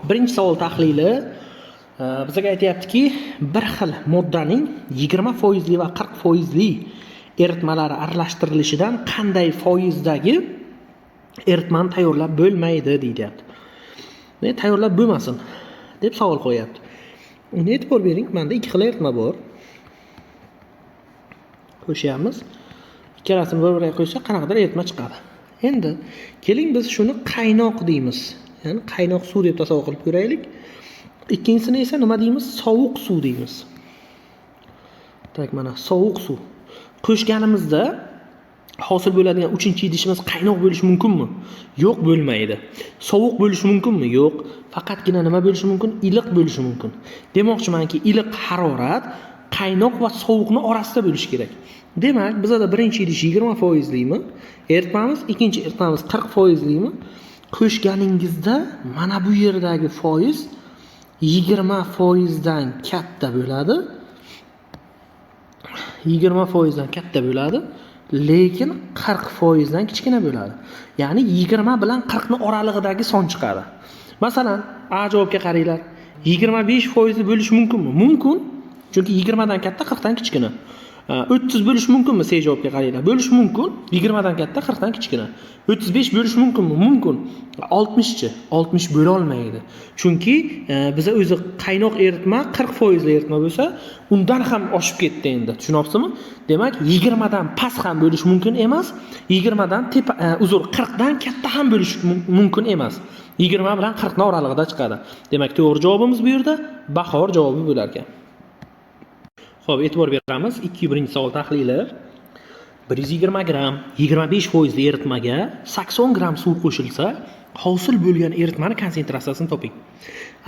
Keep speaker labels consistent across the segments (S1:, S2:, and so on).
S1: Birinchi savol tahlili bizga aytayaptiki, bir xil moddaning 20% va 40% eritmalari aralashtirilishidan qanday foizdagi eritmani tayyorlab bo'lmaydi deyapti. Tayyorlab bo'lmasin deb savol qo'yapti. Uni e'tibor bering, menda ikki xil eritma bor. Qo'shyapmiz. Ikkalasini bir-biriga qo'ysak qanaqadir eritma chiqadi. Endi keling biz shuni qaynoq deymiz. Ya'ni qaynoq suv deb tasavvur qilib ko'raylik. Ikkinchisini esa nima deymiz? Sovuq suv deymiz. Tak, mana sovuq suv. Qo'shganimizda hosil bo'ladigan 3-idishimiz qaynoq bo'lishi mumkinmi? Yo'q, bo'lmaydi. Sovuq bo'lishi mumkinmi? Yo'q. Faqatgina nima bo'lishi mumkin? Iliq bo'lishi mumkin. Demoqchimanki, iliq harorat qaynoq va sovuqni orasida bo'lishi kerak. Demak, bizda birinchi idish 20% limi, eritmamiz, ikkinchi eritmamiz 40% limi. Qo'shganingizda mana bu yerdagi foiz 20% dan katta bo'ladi. 20% dan katta bo'ladi, lekin 40% dan kichkina bo'ladi. Ya'ni 20 bilan 40 ning oralig'idagi son chiqadi. Masalan, A javobga qaranglar. 25% bo'lishi mumkinmi? Mumkin. Chunki 20 dan katta, 40 dan kichkina. 30 bo'lishi mumkinmi? C javobga qaranglar. Bo'lishi mumkin. 20 dan katta, 40 dan kichkina. 35 bo'lishi mumkinmi? Mumkin. 60chi? 60 bo'la olmaydi. Chunki biza o'zi qaynoq eritma 40% eritma bo'lsa, undan ham oshib ketdi endi. Tushunyapsizmi? Demak, 20 dan past ham bo'lishi mumkin emas, 20 dan tepa, 40 dan katta ham bo'lishi mumkin emas. 20 bilan 40 ning oralig'ida chiqadi. Demak, to'g'ri javobimiz bu yerda bahor javobi bo'lar ekan. Xo'p, e'tibor beramiz. 2-savol tahlili. 120 gram 25% eritmaga 80 gram suv qo'shilsa, hosil bo'lgan eritmani konsentratsiyasini toping.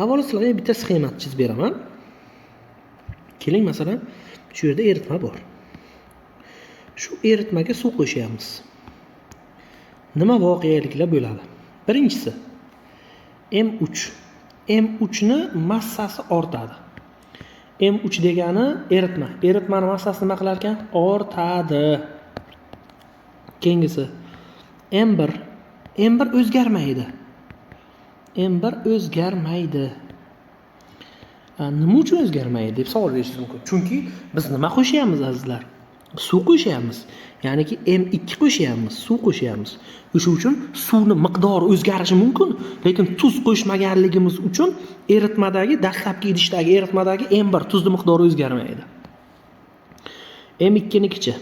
S1: Avvalo sizlarga bitta sxema chizib beraman. Keling, masalan, shu yerda eritma bor. Shu eritmaga suv qo'shyapmiz. Nima voqeliklar bo'ladi? Birinchisi M3. M3 ni massasi ortadi. M3 degani eritma. Eritmani massasi nima qilar ekan? Ortadi. Keyingisi M1. M1 o'zgarmaydi. M1 o'zgarmaydi. Nima uchun o'zgarmaydi deb savol berishingiz mumkin. Chunki biz nima qo'shyapmiz azizlar? Suv qo'shyapmiz. Ya'niki M2 qo'shyapmiz, suv qo'shyapmiz. O'sha uchun suvning miqdori o'zgarishi mumkin, lekin tuz qo'shmaganligimiz uchun eritmadagi, dastlabki idishdagi eritmadagi M1 tuzning miqdori o'zgarmaydi. M2 nikichi?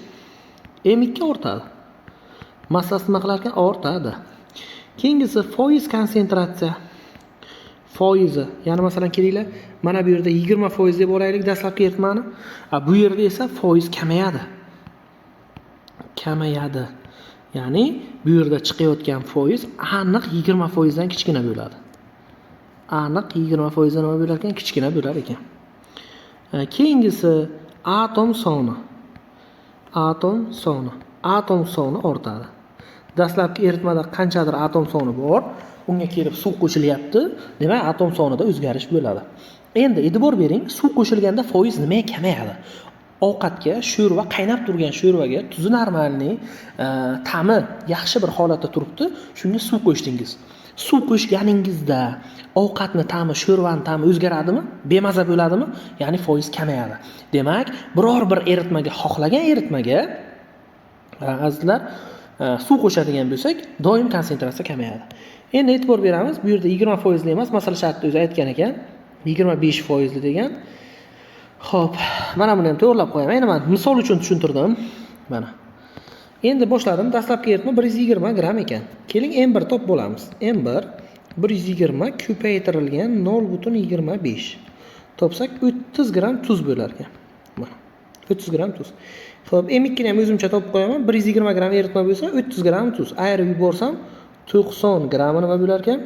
S1: M2 ortadi. Massasi nima qilar ekan? Ortadi. Keyingisi foiz konsentratsiya. Foizi, ya'ni masalan kelinglar, mana bu yerda 20% deb olaylik dastlabki eritmani. Bu yerda esa foiz kamayadi. Kamayadi. Ya'ni bu yerda chiqayotgan foiz aniq 20% dan kichkina bo'ladi. Aniq 20% dan nima bo'lar ekan? Kichkina bo'lar ekan. Keyingisi atom soni. Atom soni. Atom soni ortadi. Dastlabki eritmada qanchadir atom soni bor, unga kelib suv qo'shilyapti, demak atom sonida o'zgarish bo'ladi. Endi e'tibor bering, suv qo'shilganda foiz nimaga kamayadi? Ovqatga, sho'rva, qaynab turgan sho'rvaga tuzi normalniy, ta'mi yaxshi bir holatda turibdi, shunga suv qo'shdingiz. Suv qo'shganingizda ovqatni ta'mi, sho'rvaning ta'mi o'zgaradimi? Bemaza bo'ladimi? Ya'ni foiz kamayadi. Demak, biror bir eritmaga, xohlagan eritmaga azizlar suv qo'shadigan bo'lsak, doim konsentratsiya kamayadi. Endi e'tibor beramiz, bu yerda 20% emas, masala shartda o'zi aytgan ekan, 25% degan. Xo'p, mana buni ham to'g'rilab qo'yaman. Endi men misol uchun tushuntirdim. Mana. Endi boshladim. Dastlabki eritma 120 gram ekan. Keling M1 top bo'lamiz. M1 120 ko'paytirilgan 0.25 topsak 30 gram tuz bo'lar ekan. Mana. 30 gram tuz. Xo'p, M2 ni ham o'zimcha topib qo'yaman. 120 gram eritma bo'lsa 30 gram tuz. Ayirib yuborsam 90 gram nima bo'lar ekan?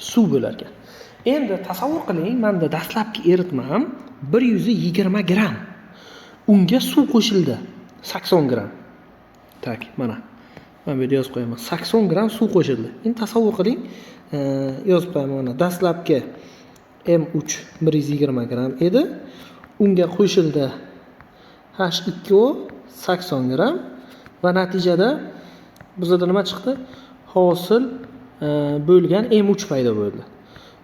S1: Suv bo'lar ekan. Endi tasavvur qiling, menda dastlabki eritmam 120 gram. Unga suv qo'shildi 80 gram. Tak, mana. Men bu yerda yozib qo'yaman. 80 gram suv qo'shildi. Endi tasavvur qiling, yozib qo'yaman mana. Dastlabki M3 120 gram edi. Unga qo'shildi H2O 80 gram va natijada bizda nima chiqdi? Hosil bo'lgan M3 paydo bo'ldi.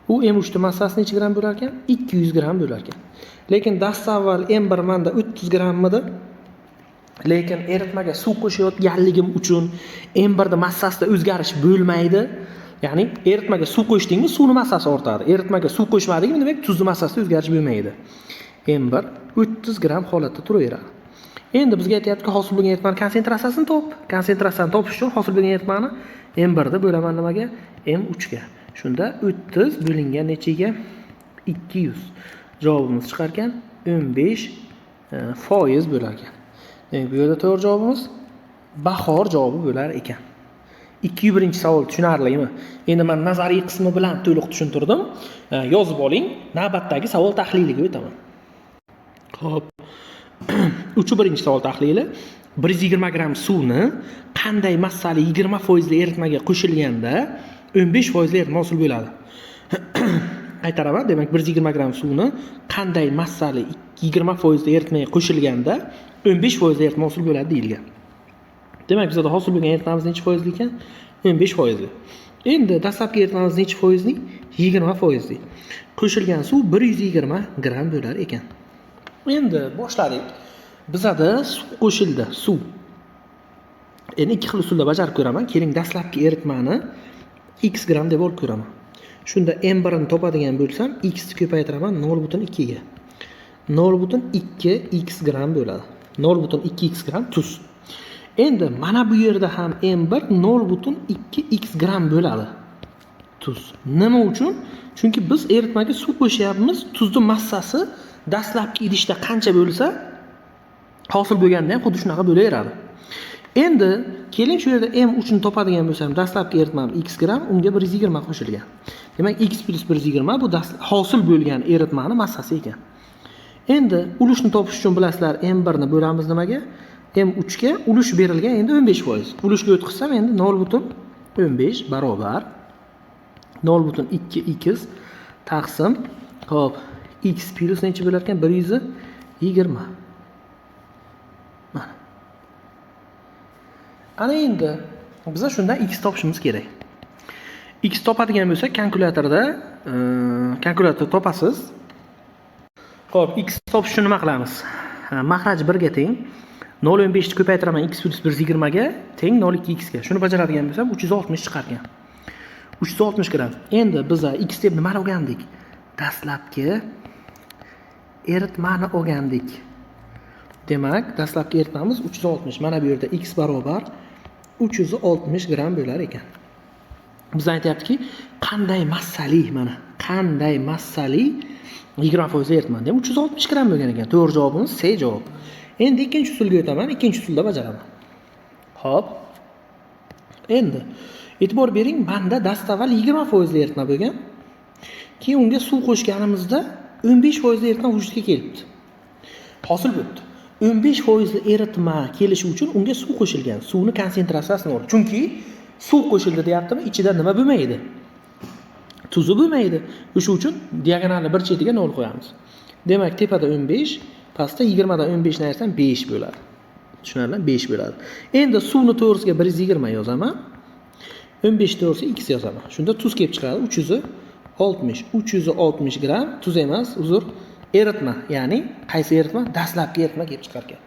S1: U M3 ning massasi necha gram bo'lar ekan? 200 gram bo'lar ekan. Lekin dastavval M1 manda 30 grammidi. Lekin eritmaga suv qo'shayotganligim uchun M1 da massasida o'zgarish bo'lmaydi. Ya'ni eritmaga suv qo'shdingmi, suvning massasi ortadi. Eritmaga suv qo'shmadingmi, demak tuzning massasida o'zgarish bo'lmaydi. M1 30 gram holatda turaveradi. Endi bizga aytayaptiki, hosil bo'lgan eritmaning konsentratsiyasini top. Konsentratsiyani topish uchun hosil bo'lgan eritmani M1 da bo'laman nimaga? M3 ga. Shunda 30 bo'lingan nechaga? 200. Javobimiz chiqar ekan 15% bo'lar ekan. Demak, bu yerda to'g'ri javobimiz bahor javobi bo'lar ekan. 201-savol tushunarlimi? Endi men nazariy qismi bilan to'liq tushuntirdim. Yozib oling, navbatdagi savol tahliliga o'taman. Xo'p. 301-savol tahlili. 120 gram suvni qanday massali 20% li eritmaga qo'shilganda 15% li eritma hosil bo'ladi? Qaytaraman. Demak, 120 gram suvni qanday massali 20% li eritmaga qo'shilganda 15% li eritma hosil bo'ladi deyilgan. Demak, bizda hosil bo'lgan eritmamiz necha foizli ekan? 15%. Endi dastlabki eritmamiz necha foizli? 20%. Qo'shilgan suv 120 gram bo'lar ekan. Endi boshladik. Bizada suv qo'shildi, suv. Endi ikki xil usulda bajarib ko'raman. Keling, dastlabki eritmani x gram deb olib ko'raman. Shunda M1 ni topadigan bo'lsam, x ni ko'paytiraman 0.2 ga. 0.2 x gram bo'ladi. 0.2 x gram tuz. Endi mana bu yerda ham M1 0.2 x gram bo'ladi. Tuz. Nima uchun? Chunki biz eritmaga suv qo'shyapmiz. Tuzning massasi dastlabki idishda qancha bo'lsa, hosil bo'lganda ham xuddi shunaqa bo'laveradi. Endi keling shu yerda M3 ni topadigan bo'lsam, dastlabki eritmam x gram, unga 120 qo'shilgan. Demak, x + 120 bu hosil bo'lgan eritmaning massasi ekan. Endi ulushni topish uchun bilasizlar, M1 ni bo'lamiz nimaga? M3 ga ulush berilgan endi 15%. Ulushga o'tkazsam endi 0.15 barobar 0.2x taqsim hop x plus necha bo'lar ekan? 120. Mana. Ana endi biz shundan x topishimiz kerak. X topadigan bo'lsak, kalkulyator topasiz. Hop, x topish uchun nima qilamiz? Mahraj 1 ga teng. 0.15 ni ko'paytiraman x plus 120 ga teng 0.2x ga. Shuni bajaradigan bo'lsam 360 chiqar ekan. 360 gram. Endi biz x deb nima o'rgandik? Dastlabki eritmani o'rgandik. Demak, dastlabki eritmamiz 360. Mana bu yerda x barobar 360 gram bo'lar ekan. Biz aytayaptiki, qanday massali, mana qanday massali 20% eritma. Demak, 360 gram bo'lgan ekan. To'g'ri javobimiz C javob. Endi ikkinchi usulga o'taman, ikkinchi usulda bajaraman. Xo'p. Endi e'tibor bering, menda dastavval 20% li eritma bo'lgan. Keyin unga suv qo'shganimizda 15% li eritma vujudga kelibdi. Hosil bo'ldi. 15% li eritma kelishi uchun unga suv qo'shilgan. Suvning konsentratsiyasini ol. Chunki suv qo'shildi deyaptimi, ichida nima bo'lmaydi? Tuzi bo'lmaydi. O'sha uchun diagonalni bir chetiga 0 qo'yamiz. Demak, tepada 15, pastda 20 dan 15 ni ayrsam 5 bo'ladi. Tushunarlimi? 5 bo'ladi. Endi suvni to'g'risiga 120 yozaman. 15 to'g'risiga x yozaman. Shunda tuz kelib chiqadi. 360 gram tuz emas, uzr, eritma. Ya'ni qaysi eritma? Dastlabki eritma kelib chiqar ekan.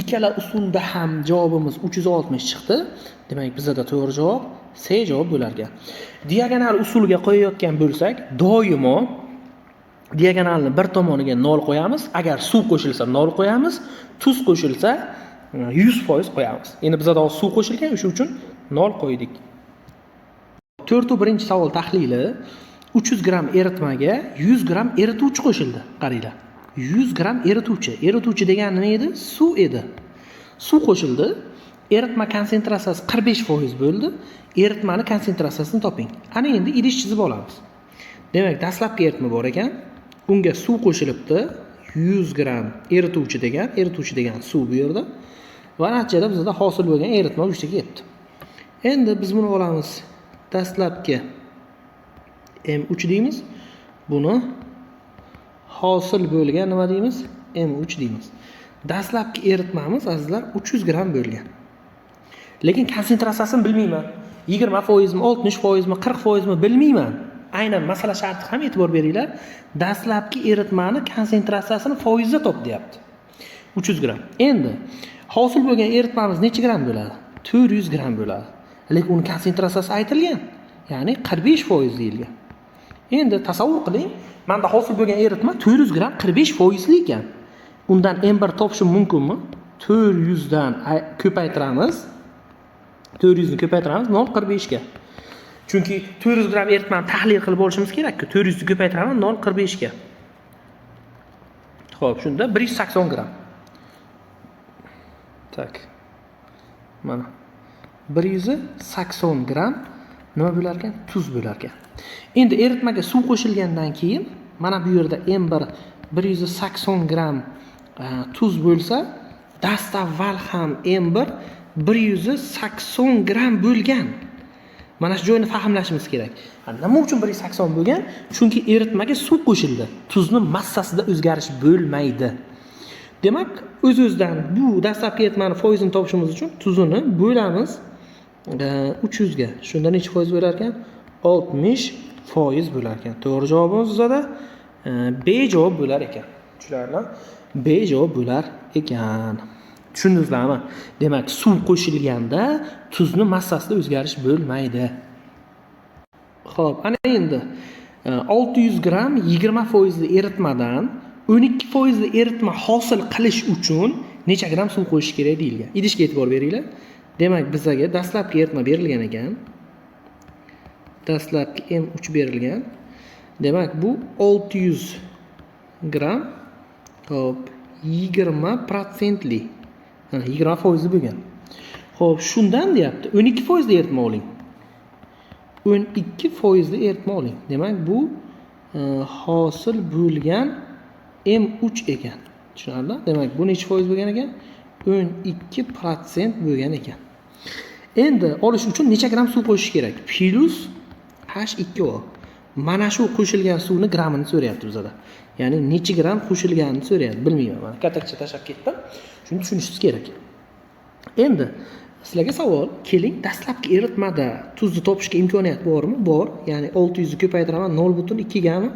S1: Ikkala usulda ham javobimiz 360 chiqdi. Demak, bizda to'g'ri javob C javob bo'lar ekan. Diagonal usulga qo'yayotgan bo'lsak, doimo diagonalni bir tomoniga 0 qo'yamiz. Agar suv qo'shilsa 0 qo'yamiz, tuz qo'shilsa 100% qo'yamiz. Endi bizda suv qo'shilgan, o'sha uchun 0 qo'ydik. 401-savol tahlili. 300 gram eritmaga 100 gram erituvchi qo'shildi. Qaranglar. 100 gram erituvchi. Erituvchi degani nima edi? Suv edi. Suv qo'shildi. Eritma konsentratsiyasi 45% bo'ldi. Eritmani konsentratsiyasini toping. Ana endi idish chizib olamiz. Demak, dastlabki eritma bor ekan. Unga suv qo'shilibdi. 100 gram erituvchi degan suv bu yerda. Va natijada bizda hosil bo'lgan eritma vujudga kelibdi. Endi biz buni olamiz. Dastlabki M3 deymiz. Buni hosil bo'lgan nima deymiz? M3 deymiz. Dastlabki eritmamiz azizlar 300 gram bo'lgan. Lekin konsentratsiyasini bilmayman. 20%mi, 60%mi, 40%mi bilmayman. aynan masala sharti ham e'tibor beringlar. Dastlabki eritmani konsentratsiyasini foizda top deyapti. 300 gram. Endi hosil bo'lgan eritmamiz necha gram bo'ladi? 400 gram bo'ladi. Lekin uni konsentratsiyasi aytilgan. Ya'ni 45% deyilgan. Endi tasavvur qiling, menda hosil bo'lgan eritma 400 gram 45% ekan. Undan M1 topishim mumkinmi? 400 dan ko'paytiramiz. 400 ni ko'paytiramiz 0.45 ga. Chunki 400 gram eritmani tahlil qilib olishimiz kerak-ku. 400 ni ko'paytiramiz 0.45 ga. Xo'p, shunda 180 gram. Tak. Mana 180 gram nima bo'lar ekan? Tuz bo'lar ekan. Endi eritmaga suv qo'shilgandan keyin mana bu yerda M1 180 gram tuz bo'lsa, dastavval ham M1 180 gram bo'lgan. Mana shu joyni fahmlashimiz kerak. Nima uchun 180 bo'lgan? Chunki eritmaga suv qo'shildi. Tuzning massasida o'zgarish bo'lmaydi. Demak, o'z-o'zidan bu dastlabki eritmani foizini topishimiz uchun tuzini bo'lamiz 300 ga. Shunda necha foiz bo'lar ekan? 60% bo'lar ekan. To'g'ri javobimiz bizada B javob bo'lar ekan. Tushunarlimi? B javob bo'lar ekan. Tushundingizlarmi? Demak, suv qo'shilganda tuzni massasida o'zgarish bo'lmaydi. Xo'p, ana endi 600 gram 20% eritmadan 12% eritma hosil qilish uchun necha gram suv qo'shish kerak deyilgan. Idishga e'tibor beringlar. Demak, bizga dastlabki eritma berilgan ekan. Dastlabki M3 berilgan. Demak, bu 600 gram. Xo'p, 20%li. 20% bo'lgan. Xo'p, shundan deyapti. 12% eritma oling. 12% eritma oling. Demak, bu hosil bo'lgan M3 ekan. Tushunarli? Demak, bu necha foiz bo'lgan ekan? 12% bo'lgan ekan. Endi olish uchun necha gram suv qo'shish kerak? Plus H2O. Mana shu qo'shilgan suvni gramini so'rayapti bizda. Ya'ni necha gram qo'shilganini so'rayapti. Bilmayman. Mana katakcha tashab ketdim. Shuni tushunishingiz kerak. Endi sizlarga savol, keling, dastlabki eritmada tuzni topishga imkoniyat bormi? Bor. Ya'ni 600 ni ko'paytiraman 0.2 gami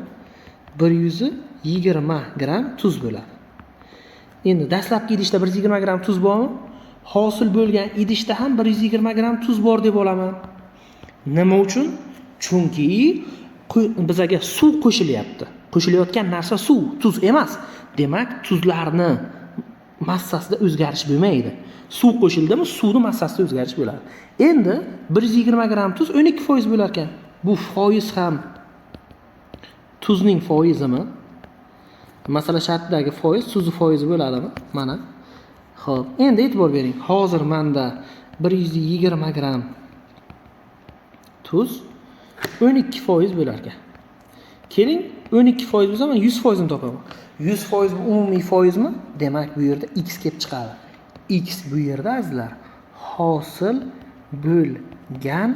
S1: 120 gram tuz bo'ladi. Endi dastlabki idishda 120 gram tuz bormi? Hosil bo'lgan idishda ham 120 gram tuz bor deb olaman. Nima uchun? Chunki bizga suv qo'shilyapti. Qo'shilayotgan narsa suv, tuz emas. Demak, tuzlarni massasida o'zgarish bo'lmaydi. Suv qo'shildimi, suvning massasida o'zgarish bo'ladi. Endi 120 gram tuz 12% bo'lar ekan. Bu foiz ham tuzning foizimi? Masala shartidagi foiz tuzning foizi bo'ladimi? Mana. Xo'p, endi e'tibor bering. Hozir menda 120 gram tuz 12% bo'lar ekan. Keling, 12% bo'lsa, men 100% ni topaman. 100% bu umumiy foizmi? Demak, bu yerda x kelib chiqadi. X bu yerda azizlar hosil bo'lgan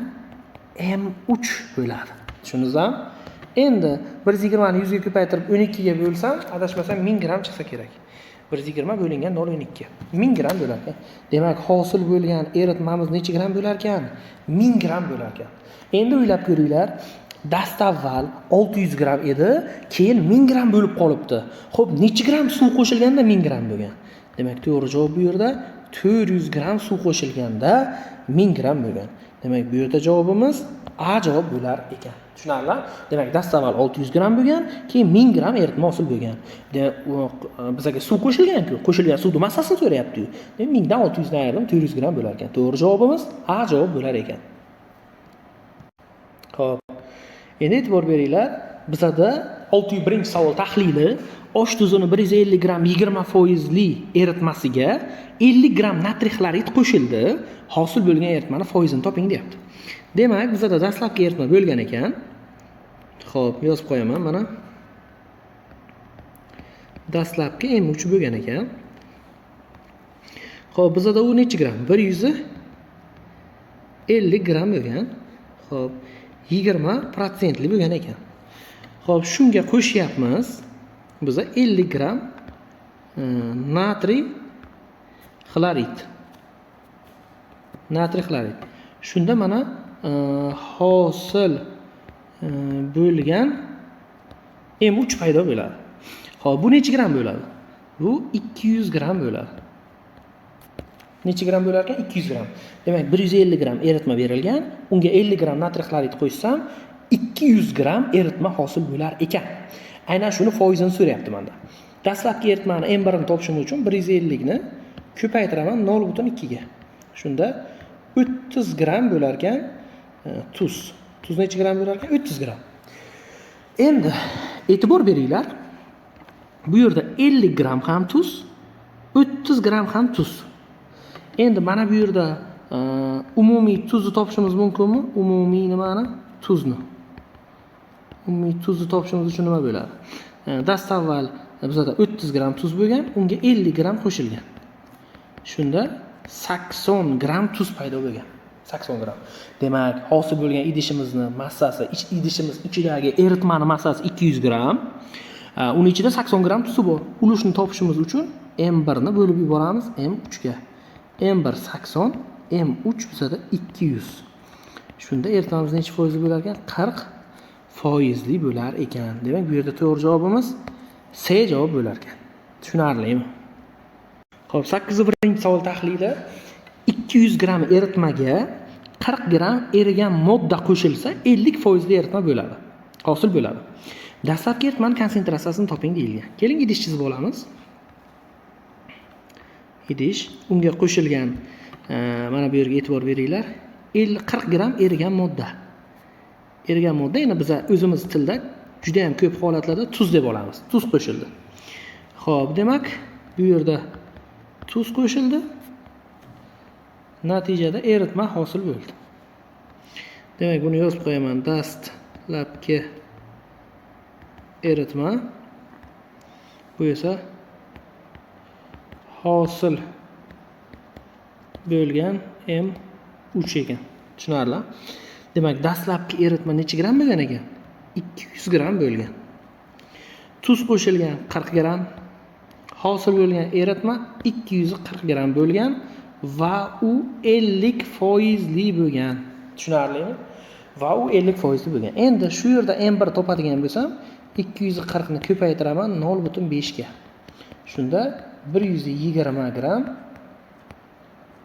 S1: M3 bo'ladi. Tushundingizmi? Endi 120 ni 100 ga ko'paytirib 12 ga bo'lsam, adashmasam 1000 gram chiqsa kerak. 120 bo'lingan 0.12. 1000 gram bo'lar ekan. Demak, hosil bo'lgan eritmamiz necha gram bo'lar ekan? 1000 gram bo'lar ekan. Endi o'ylab ko'ringlar. Dastavval 600 gram edi, keyin 1000 gram bo'lib qolibdi. Xo'p, necha gram suv qo'shilganda 1000 gram bo'lgan? Demak, to'g'ri javob bu yerda 400 gram suv qo'shilganda 1000 gram bo'lgan. Demak, bu yerda javobimiz A javob bo'lar ekan. Tushunarli? Demak, dastavval 600 gram bo'lgan, keyin 1000 gram eritma hosil bo'lgan. Bizga suv qo'shilgan-ku. Qo'shilgan suvning massasini so'rayapti-ku. Demak, 1000 dan 600 ni ayirdim, 400 gram bo'lar ekan. To'g'ri javobimiz A javob bo'lar ekan. Xo'p. Endi e'tibor beringlar, bizda 601-savol tahlili osh tuzini 150 gram 20% li eritmasiga 50 gram natriy xlorid qo'shildi. Hosil bo'lgan eritmani foizini toping deyapti. Demak, bizda dastlabki eritma bo'lgan ekan. Xo'p, yozib qo'yaman mana. Dastlabki M3 bo'lgan ekan. Xo'p, bizda u necha gram? 150 gram bo'lgan. Xo'p, 20% li bo'lgan ekan. Xo'p, shunga qo'shyapmiz. Biz 50 gram natriy xlorid. Natriy xlorid. Shunda mana hosil bo'lgan M3 paydo bo'ladi. Xo'p, bu necha gram bo'ladi? Bu 200 gram bo'ladi. Necha gram bo'lar ekan? 200 gram. Demak, 150 gram eritma berilgan, unga 50 gram natriy xlorid qo'shsam, 200 gram eritma hosil bo'lar ekan. Aynan shuni foizini so'rayapti menda. Dastlabki eritmani M1 ni topishim uchun 150 ni ko'paytiraman 0.2 ga. Shunda 30 gram bo'lar ekan tuz. Tuz necha gram bo'lar ekan? 30 gram. Endi e'tibor beringlar. Bu yerda 50 gram ham tuz, 30 gram ham tuz. Endi mana bu yerda umumiy tuzni topishimiz mumkinmi? Umumiy nimani? Tuzni. Umumiy tuzni topishimiz uchun nima bo'ladi? Dastavval bizda 30 gram tuz bo'lgan, unga 50 gram qo'shilgan. Shunda 80 gram tuz paydo bo'lgan. 80 gram. Demak, hosil bo'lgan idishimizni massasi, idishimiz ichidagi eritmani massasi 200 gram. Uning ichida 80 gram tuzi bor. Ulushni topishimiz uchun M1 ni bo'lib yuboramiz M3 ga. M1 80, M3 bizada 200. Shunda eritmamiz necha foiz bo'lar ekan? 40 foizli bo'lar ekan. Demak, bu yerda to'g'ri javobimiz C javob bo'lar ekan. Tushunarlimi? Xo'p, 8-savol tahlili 200 gram eritmaga 40 gram erigan modda qo'shilsa 50 foizli eritma bo'ladi. Hosil bo'ladi. Dastlabki eritmaning konsentratsiyasini toping deyilgan. Keling idish chizib olamiz. Idish, unga qo'shilgan mana bu yerga e'tibor beringlar. 40 gram erigan modda. Erigan modda, endi biz o'zimiz tilda juda ham ko'p holatlarda tuz deb olamiz. Tuz qo'shildi. Xo'p, demak, bu yerda tuz qo'shildi. Natijada eritma hosil bo'ldi. Demak, buni yozib qo'yaman. Dastlabki eritma, bu esa hosil bo'lgan M3 ekan. Tushunarli? Demak, dastlabki eritma necha gram bo'lgan ekan? 200 gram bo'lgan. Tuz qo'shilgan 40 gram. Hosil bo'lgan eritma 240 gram bo'lgan va u 50 foizli bo'lgan. Tushunarlimi? Va u 50 foizli bo'lgan. Endi shu yerda M1 topadigan bo'lsam, 240 ni ko'paytiraman 0.5 ga. Shunda 120 gram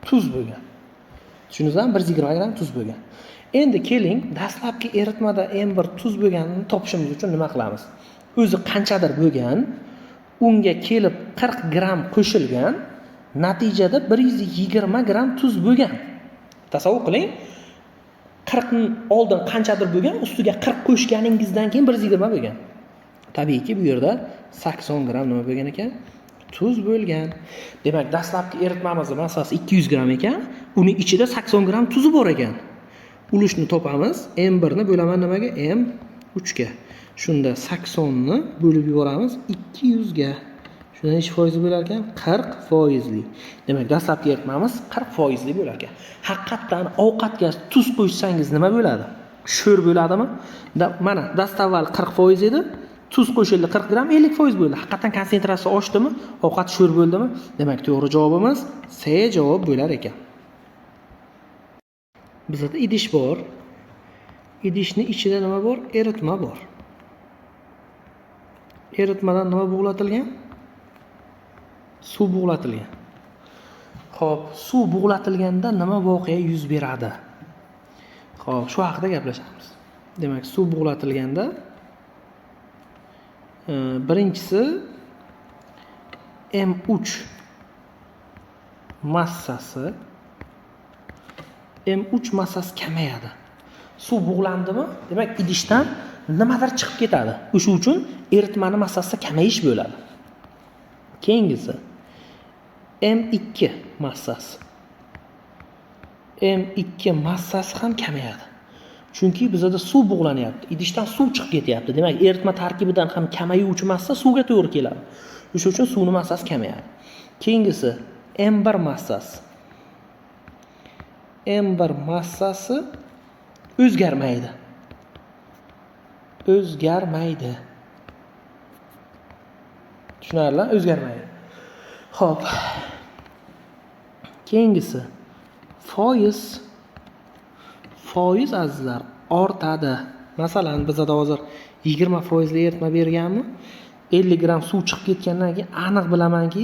S1: tuz bo'lgan. Tushundingizmi? 120 gram tuz bo'lgan. Endi keling, dastlabki eritmada M1 tuz bo'lganini topishimiz uchun nima qilamiz? O'zi qanchadir bo'lgan, unga kelib 40 gram qo'shilgan, natijada 120 gram tuz bo'lgan. Tasavvur qiling. 40 ning oldin qanchadir bo'lgan, ustiga 40 qo'shganingizdan keyin 120 bo'lgan. Tabiiyki bu yerda 80 gram nima bo'lgan ekan? Tuz bo'lgan. Demak, dastlabki eritmamizning massasi 200 gram ekan, uning ichida 80 gram tuzi bor ekan. Ulushni topamiz. M1 ni bo'laman nimaga? M3 ga. Shunda 80 ni bo'lib yuboramiz 200 ga. Shunda necha foiz bo'lar ekan? 40 foizli. Demak, dastlabki eritmamiz 40 foizli bo'lar ekan. Haqiqatan ovqatga tuz qo'shsangiz nima bo'ladi? Sho'r bo'ladimi? Mana dastavval 40 foiz edi. Tuz qo'shildi 40 gram 50 foiz bo'ldi. Haqiqatan konsentratsiya oshdimi? Ovqat sho'r bo'ldimi? Demak, to'g'ri javobimiz C javob bo'lar ekan. Bizda idish bor. Idishning ichida nima bor? Eritma bor. Eritmadan nima bug'latilgan? Suv bug'latilgan. Xo'p, suv bug'latilganda nima voqea yuz beradi? Xo'p, shu haqida gaplashamiz. Demak, suv bug'latilganda birinchisi M3 massasi kamayadi. Suv bug'landimi? Demak, idishdan nimadir chiqib ketadi. O'sha uchun eritmani massasida kamayish bo'ladi. Keyingisi M2 massasi. M2 massasi ham kamayadi. Chunki bizda suv bug'lanyapti. Idishdan suv chiqib ketyapti. Demak, eritma tarkibidan ham kamayuvchi massa suvga to'g'ri keladi. O'sha uchun suvning massasi kamayadi. Keyingisi M1 massasi. M1 massasi o'zgarmaydi. Tushunarli? O'zgarmaydi. Xo'p. Keyingisi foiz azizlar ortadi. Masalan, bizda hozir 20% eritma berganmi? 50 gram suv chiqib ketgandan keyin aniq bilamanki,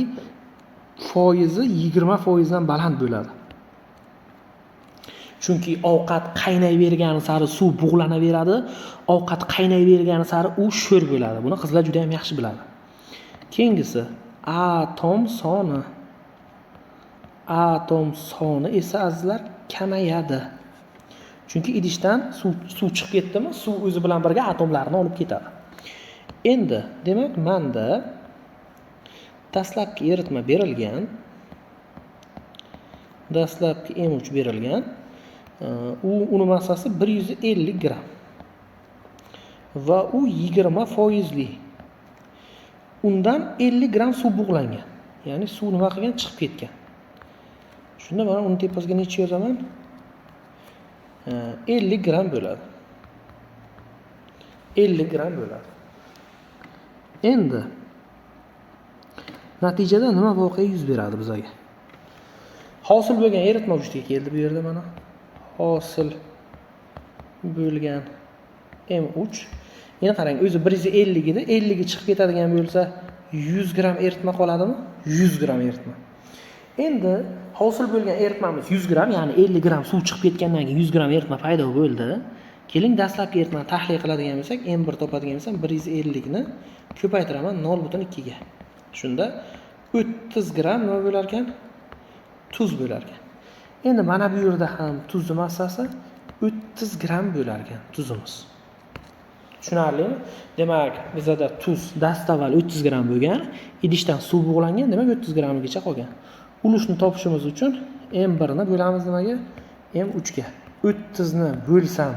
S1: foizi 20% dan baland bo'ladi. Chunki ovqat qaynayvergani sari suv bug'lanaveradi, ovqat qaynayvergani sari u sho'r bo'ladi. Buni qizlar juda ham yaxshi biladi. Keyingisi atom soni. Atom soni esa azizlar kamayadi. Chunki idishdan suv chiqib ketdimi, suv o'zi bilan birga atomlarni olib ketadi. Endi, demak, menda dastlabki eritma berilgan. Dastlabki M3 berilgan. Uni massasi 150 gram. Va u 20%li. Undan 50 gram suv bug'langan. Ya'ni suv nima qilgan, chiqib ketgan. Shunda mana uni tepasiga necha yozaman? 50 gram bo'ladi. 50 gram bo'ladi. Endi natijada nima voqea yuz beradi bizga? Hosil bo'lgan eritma vujudga keldi bu yerda mana. Hosil bo'lgan M3. Endi qarang, o'zi 150 edi, 50 ga chiqib ketadigan bo'lsa, 100 gram eritma qoladimi? 100 gram eritma. Endi hosil bo'lgan eritmamiz 100 gram, ya'ni 50 gram suv chiqib ketgandan keyin 100 gram eritma paydo bo'ldi. Keling dastlabki eritmani tahlil qiladigan bo'lsak, M1 topadigan bo'lsam 150 ni ko'paytiraman 0.2 ga. Shunda 30 gram nima bo'lar ekan? Tuz bo'lar ekan. Endi mana bu yerda ham tuzning massasi 30 gram bo'lar ekan tuzimiz. Tushunarlimi? Demak, bizda tuz dastavval 30 gram bo'lgan, idishdan suv bug'langan, demak 30 gramgacha qolgan. Ulushni topishimiz uchun M1 ni bo'lamiz nimaga? M3 ga. 30 ni bo'lsam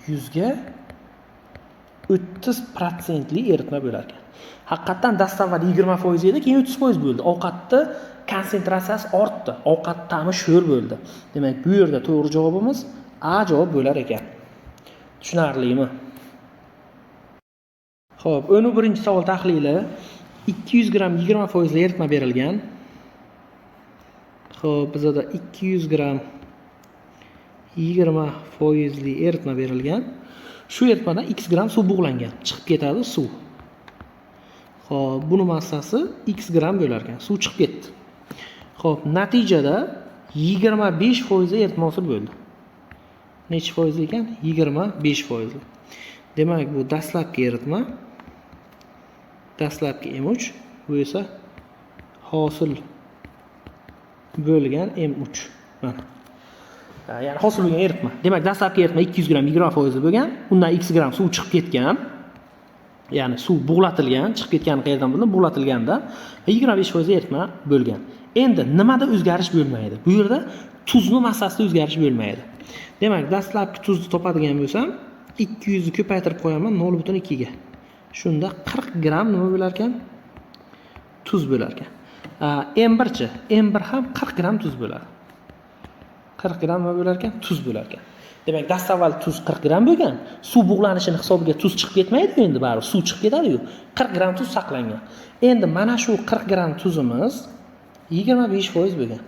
S1: 100 ga 30% li eritma bo'lar ekan. Haqiqatan dastavval 20% edi, keyin 30% bo'ldi. Ovqatni konsentratsiyasi ortdi. Ovqat ta'mi sho'r bo'ldi. Demak, bu yerda to'g'ri javobimiz A javob bo'lar ekan. Tushunarlimi? Xo'p, 11-savol tahlili. 200 gram 20% li eritma berilgan. Xo'p, bizda 200 gram 20% li eritma berilgan. Shu eritmadan x gram suv bug'langan. Chiqib ketadi suv. Xo'p, buni massasi x gram bo'lar ekan. Suv chiqib ketdi. Xo'p, natijada 25% eritma hosil bo'ldi. Necha foiz ekan? 25%. Demak, bu dastlabki eritma. Dastlabki M3, bu esa hosil bo'lgan M3. Mana. Ya'ni hosil bo'lgan eritma. Demak, dastlabki eritma 200 gram 20% bo'lgan, undan x gram suv chiqib ketgan. Ya'ni suv bug'latilgan, chiqib ketgani qayerdan bildim? Bug'latilganda 25% eritma bo'lgan. Endi nimada o'zgarish bo'lmaydi? Bu yerda tuzning massasida o'zgarish bo'lmaydi. Demak, dastlabki tuzni topadigan bo'lsam, 200 ni ko'paytirib qo'yaman 0.2 ga. Shunda 40 gram nima bo'lar ekan? Tuz bo'lar ekan. M1chi, M1 ham 40 gram tuz bo'ladi. 40 gram nima bo'lar ekan? Tuz bo'lar ekan. Demak, dastavval tuz 40 gram bo'lgan. Suv bug'lanishini hisobiga tuz chiqib ketmaydi endi baribir suv chiqib ketadi-yu. 40 gram tuz saqlangan. Endi mana shu 40 gram tuzimiz 25% bo'lgan.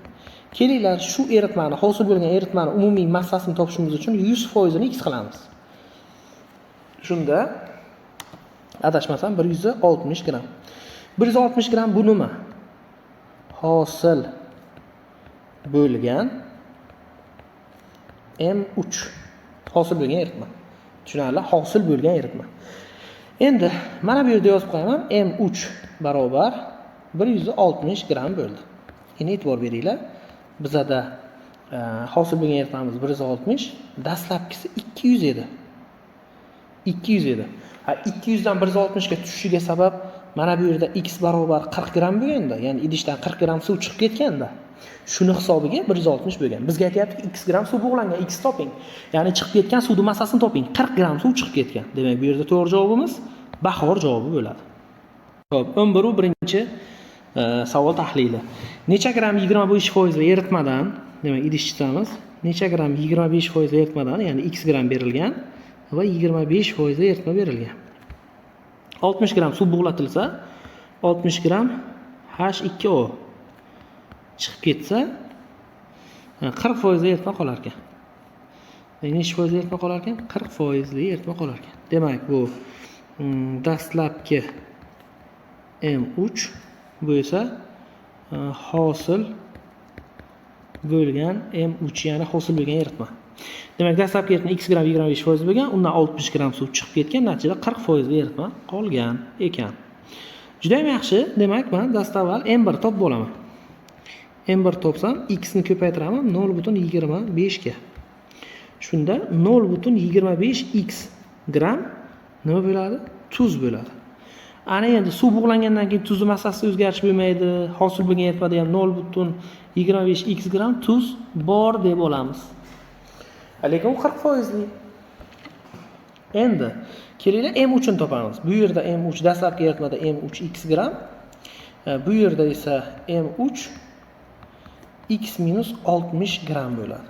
S1: Kelinglar, shu eritmani, hosil bo'lgan eritmani umumiy massasini topishimiz uchun 100% ni x qilamiz. Shunda adashmasam 160 gram. 160 gram bu nima? Hosil bo'lgan M3. Hosil bo'lgan eritma. Tushunarli? Hosil bo'lgan eritma. Endi mana bu yerda yozib qo'yaman. M3 barobar 160 gram bo'ldi. Endi e'tibor beringlar. Bizda hosil bo'lgan eritmamiz 160, dastlabkisi 200 edi. 200 edi. 200 dan 160 ga tushishiga sabab mana bu yerda x barobar 40 gram bo'lganda, ya'ni idishdan 40 gram suv chiqib ketganda, shuni hisobiga 160 bo'lgan. Bizga aytayapti x gram suv bug'langan, x toping. Ya'ni chiqib ketgan suvning massasini toping. 40 gram suv chiqib ketgan. Demak, bu yerda to'g'ri javobimiz bahor javobi bo'ladi. Xo'p, 11-birinchi savol tahlili. Necha gram 25% eritmadan, demak, idish chizamiz. Necha gram 25% eritmadan, ya'ni x gram berilgan va 25% eritma berilgan. 60 gram suv bug'latilsa, 60 gram H2O chiqib ketsa, 40% eritma qolar ekan. Necha foizli eritma qolar ekan? 40 foizli eritma qolar ekan. Demak, bu dastlabki M3, bu esa hosil bo'lgan M3, ya'ni hosil bo'lgan eritma. Demak, dastlabki eritma x gram 25% bo'lgan, undan 60 gram suv chiqib ketgan, natijada 40 foizli eritma qolgan ekan. Juda ham yaxshi. Demak, men dastavval M1 topib olaman. M1 topsam, x ni ko'paytiraman 0.25 ga. Shunda 0.25 x gram nima bo'ladi? Tuz bo'ladi. Ana endi suv bug'langandan keyin tuzning massasida o'zgarish bo'lmaydi. Hosil bo'lgan eritmada ham 0.25 x gram tuz bor deb olamiz. Lekin 40 foizli. Endi kelinglar M3 ni topamiz. Bu yerda M3 dastlabki eritmada M3 x gram, bu yerda esa M3 x minus 60 gram bo'ladi.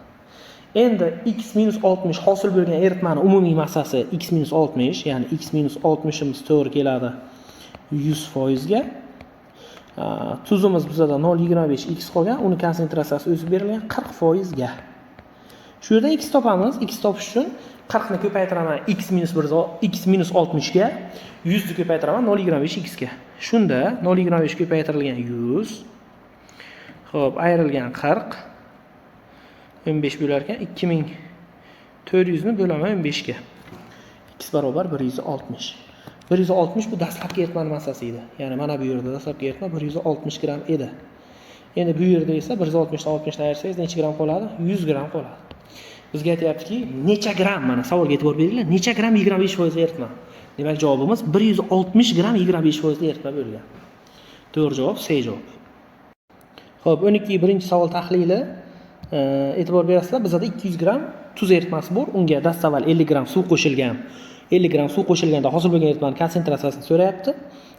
S1: Endi x minus 60 hosil bo'lgan eritmaning umumiy massasi x minus 60, ya'ni x minus 60 imiz to'g'ri keladi 100% ga. Tuzimiz bizda 0.25 x qolgan, uni konsentratsiyasi o'zi berilgan 40% ga. Shu yerdan x topamiz. X topish uchun 40 ni ko'paytiraman x minus 60 ga, 100 ni ko'paytiraman 0.25 x ga. Shunda 0.25 ko'paytirilgan 100, xo'p, ayrilgan 40, 15 bo'lar ekan, 2400 ni bo'laman 15 ga. X barobar 160. 160 bu dastlabki eritmaning massasi edi. Ya'ni mana bu yerda dastlabki eritma 160 gram edi. Endi bu yerda esa 160 dan 60 ni ayirsangiz necha gram qoladi? 100 gram qoladi. Bizga aytayaptiki, necha gram, mana savolga e'tibor beringlar. Necha gram 25% eritma? Demak, javobimiz 160 gram 25% eritma bo'lgan. To'g'ri javob C javob. Xo'p, 12 savol tahlili e'tibor berasizlar. Bizda 200 gram tuz eritmasi bor. Unga dastavval 50 gram suv qo'shilgan. 50 gram suv qo'shilganda hosil bo'lgan eritmaning konsentratsiyasini so'rayapti.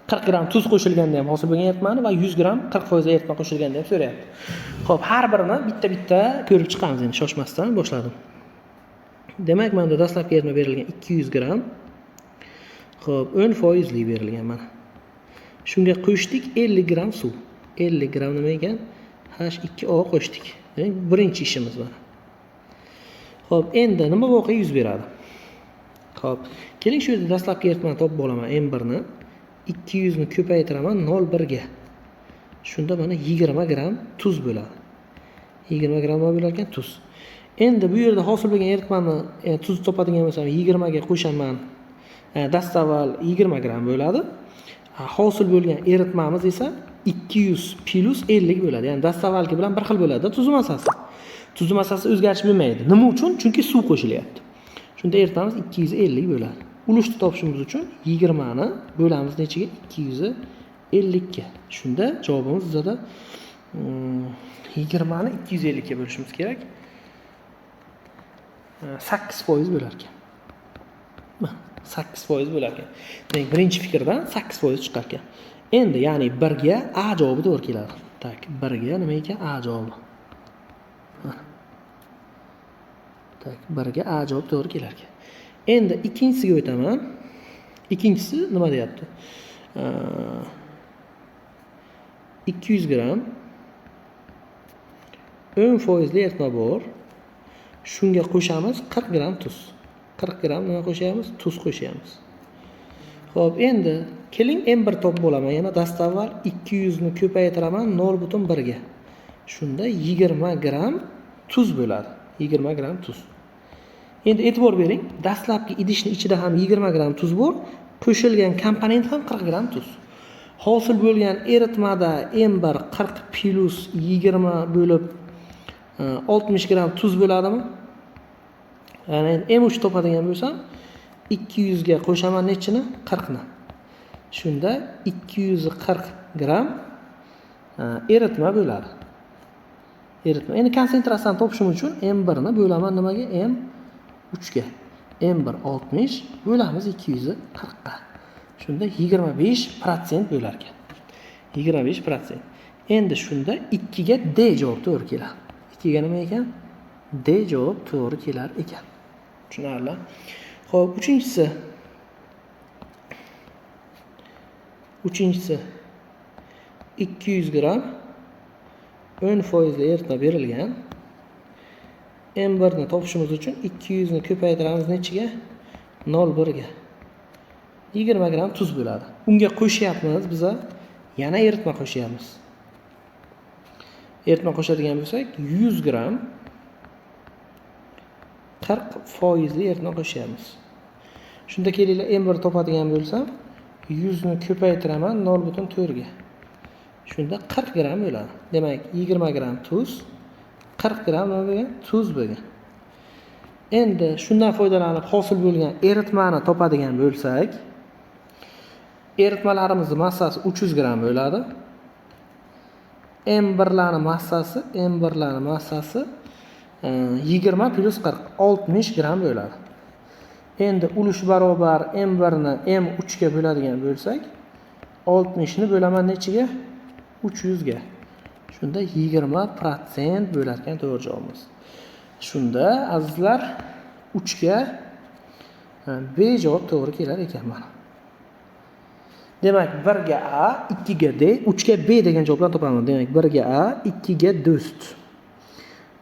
S1: 40 gram tuz qo'shilganda ham hosil bo'lgan eritmani va 100 gram 40% eritma qo'shilganda ham so'rayapti. Xo'p, har birini bitta-bitta ko'rib chiqamiz endi shoshmasdan boshladim. Demak, mana dastlabki eritma berilgan 200 gram. Xo'p, 10% li berilgan mana. Shunga qo'shdik 50 gram suv. 50 gram nima ekan? H2O qo'shdik. Demak, birinchi ishimiz mana. Xo'p, endi nima voqea yuz beradi? Xo'p, keling shu yerda dastlabki eritmani topib olaman M1 ni. 200 ni ko'paytiraman 0.1 ga. Shunda mana 20 gram tuz bo'ladi. 20 gram bo'lar ekan tuz. Endi bu yerda hosil bo'lgan eritmani tuz topadigan bo'lsam 20 ga qo'shaman. Dastavval 20 gram bo'ladi. Hosil bo'lgan eritmamiz esa 200 plus 50 bo'ladi. Ya'ni dastavvalki bilan bir xil bo'ladi tuz massasi. Tuz massasi o'zgarish bo'lmaydi. Nima uchun? Chunki suv qo'shilyapti. Shunda eritmamiz 250 bo'ladi. Ulushni topishimiz uchun 20 ni bo'lamiz nechaga? 250 ga. Shunda javobimiz bizda 20 ni 250 ga bo'lishimiz kerak. 8% bo'lar ekan. 8% bo'lar ekan. Demak, birinchi fikrdan 8% chiqar ekan. Endi ya'ni 1 ga A javobi to'g'ri keladi. Tak, 1 ga nima ekan? A javobi. Tak, 1 ga A javob to'g'ri kelar ekan. Endi ikkinchisiga o'taman. Ikkinchisi nima deyapti? 200 gram 10% li eritma bor. Shunga qo'shamiz 40 gram tuz. 40 gram nima qo'shamiz? Tuz qo'shamiz. Xo'p, endi keling M1 topib olaman. Yana dastavval 200 ni ko'paytiraman 0.1 ga. Shunda 20 gram tuz bo'ladi. 20 gram tuz. Endi e'tibor bering, dastlabki idishning ichida ham 20 gram tuz bor, qo'shilgan komponent ham 40 gram tuz. Hosil bo'lgan eritmada M1 40 plus 20 bo'lib 60 gram tuz bo'ladimi? Ya'ni M3 topadigan bo'lsam 200 ga qo'shaman nechini? 40 ni. Shunda 240 gram eritma bo'ladi. Eritma. Endi konsentratsiyani topishim uchun M1 ni bo'laman nimaga? M3 ga. M1 60 bo'lamiz 240 ga. Shunda 25% bo'lar ekan. 25%. Endi shunda 2 ga D javob to'g'ri keladi. 2 ga nima ekan? D javob to'g'ri kelar ekan. Tushunarli? Xo'p, uchinchisi 200 gram 10% li eritma berilgan. M1 ni topishimiz uchun 200 ni ko'paytiramiz nechiga? 0,1 ga. 20 gram tuz bo'ladi. Unga qo'shyapmiz biz yana eritma qo'shyapmiz. Eritma qo'shadigan bo'lsak 100 gram 40% eritma qo'shyapmiz. Shunda kelinglar M1 topadigan bo'lsam 100 ni ko'paytiraman 0,4 ga. Shunda 40 gram bo'ladi. Demak 20 gram tuz 40 gram nima bo'lgan? Tuz bo'lgan. Endi shundan foydalanib hosil bo'lgan eritmani topadigan bo'lsak, eritmalarimizni massasi 300 gram bo'ladi. M1larning massasi 20 plus 40 60 gram bo'ladi. Endi ulush barobar M1 ni M3 ga bo'ladigan bo'lsak, 60 ni bo'laman nechiga? 300 ga. Shunda 20% bo'lar ekan to'g'ri javobimiz. Shunda azizlar 3 ga B javob to'g'ri kelar ekan mana. Demak 1 ga A, 2 ga D, 3 ga B degan javoblarni topaman. Demak 1 ga A, 2 ga do'st,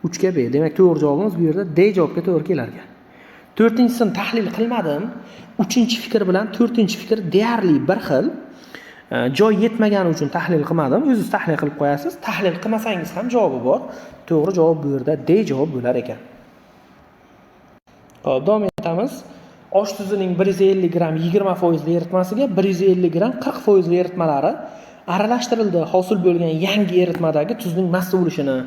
S1: 3 ga B. Demak to'g'ri javobimiz bu yerda D javobga to'g'ri kelar ekan. 4-sini tahlil qilmadim. 3-fikr bilan 4-fikr deyarli bir xil. Joy yetmagani uchun tahlil qilmadim. O'zingiz tahlil qilib qo'yasiz. Tahlil qilmasangiz ham javobi bor. To'g'ri javob bu yerda D javob bo'lar ekan. Xo'p, davom etamiz. Osh tuzining 150 gram 20% eritmasiga 150 gram 40% eritmalari aralashtirildi. Hosil bo'lgan yangi eritmadagi tuzning massa bo'lishini,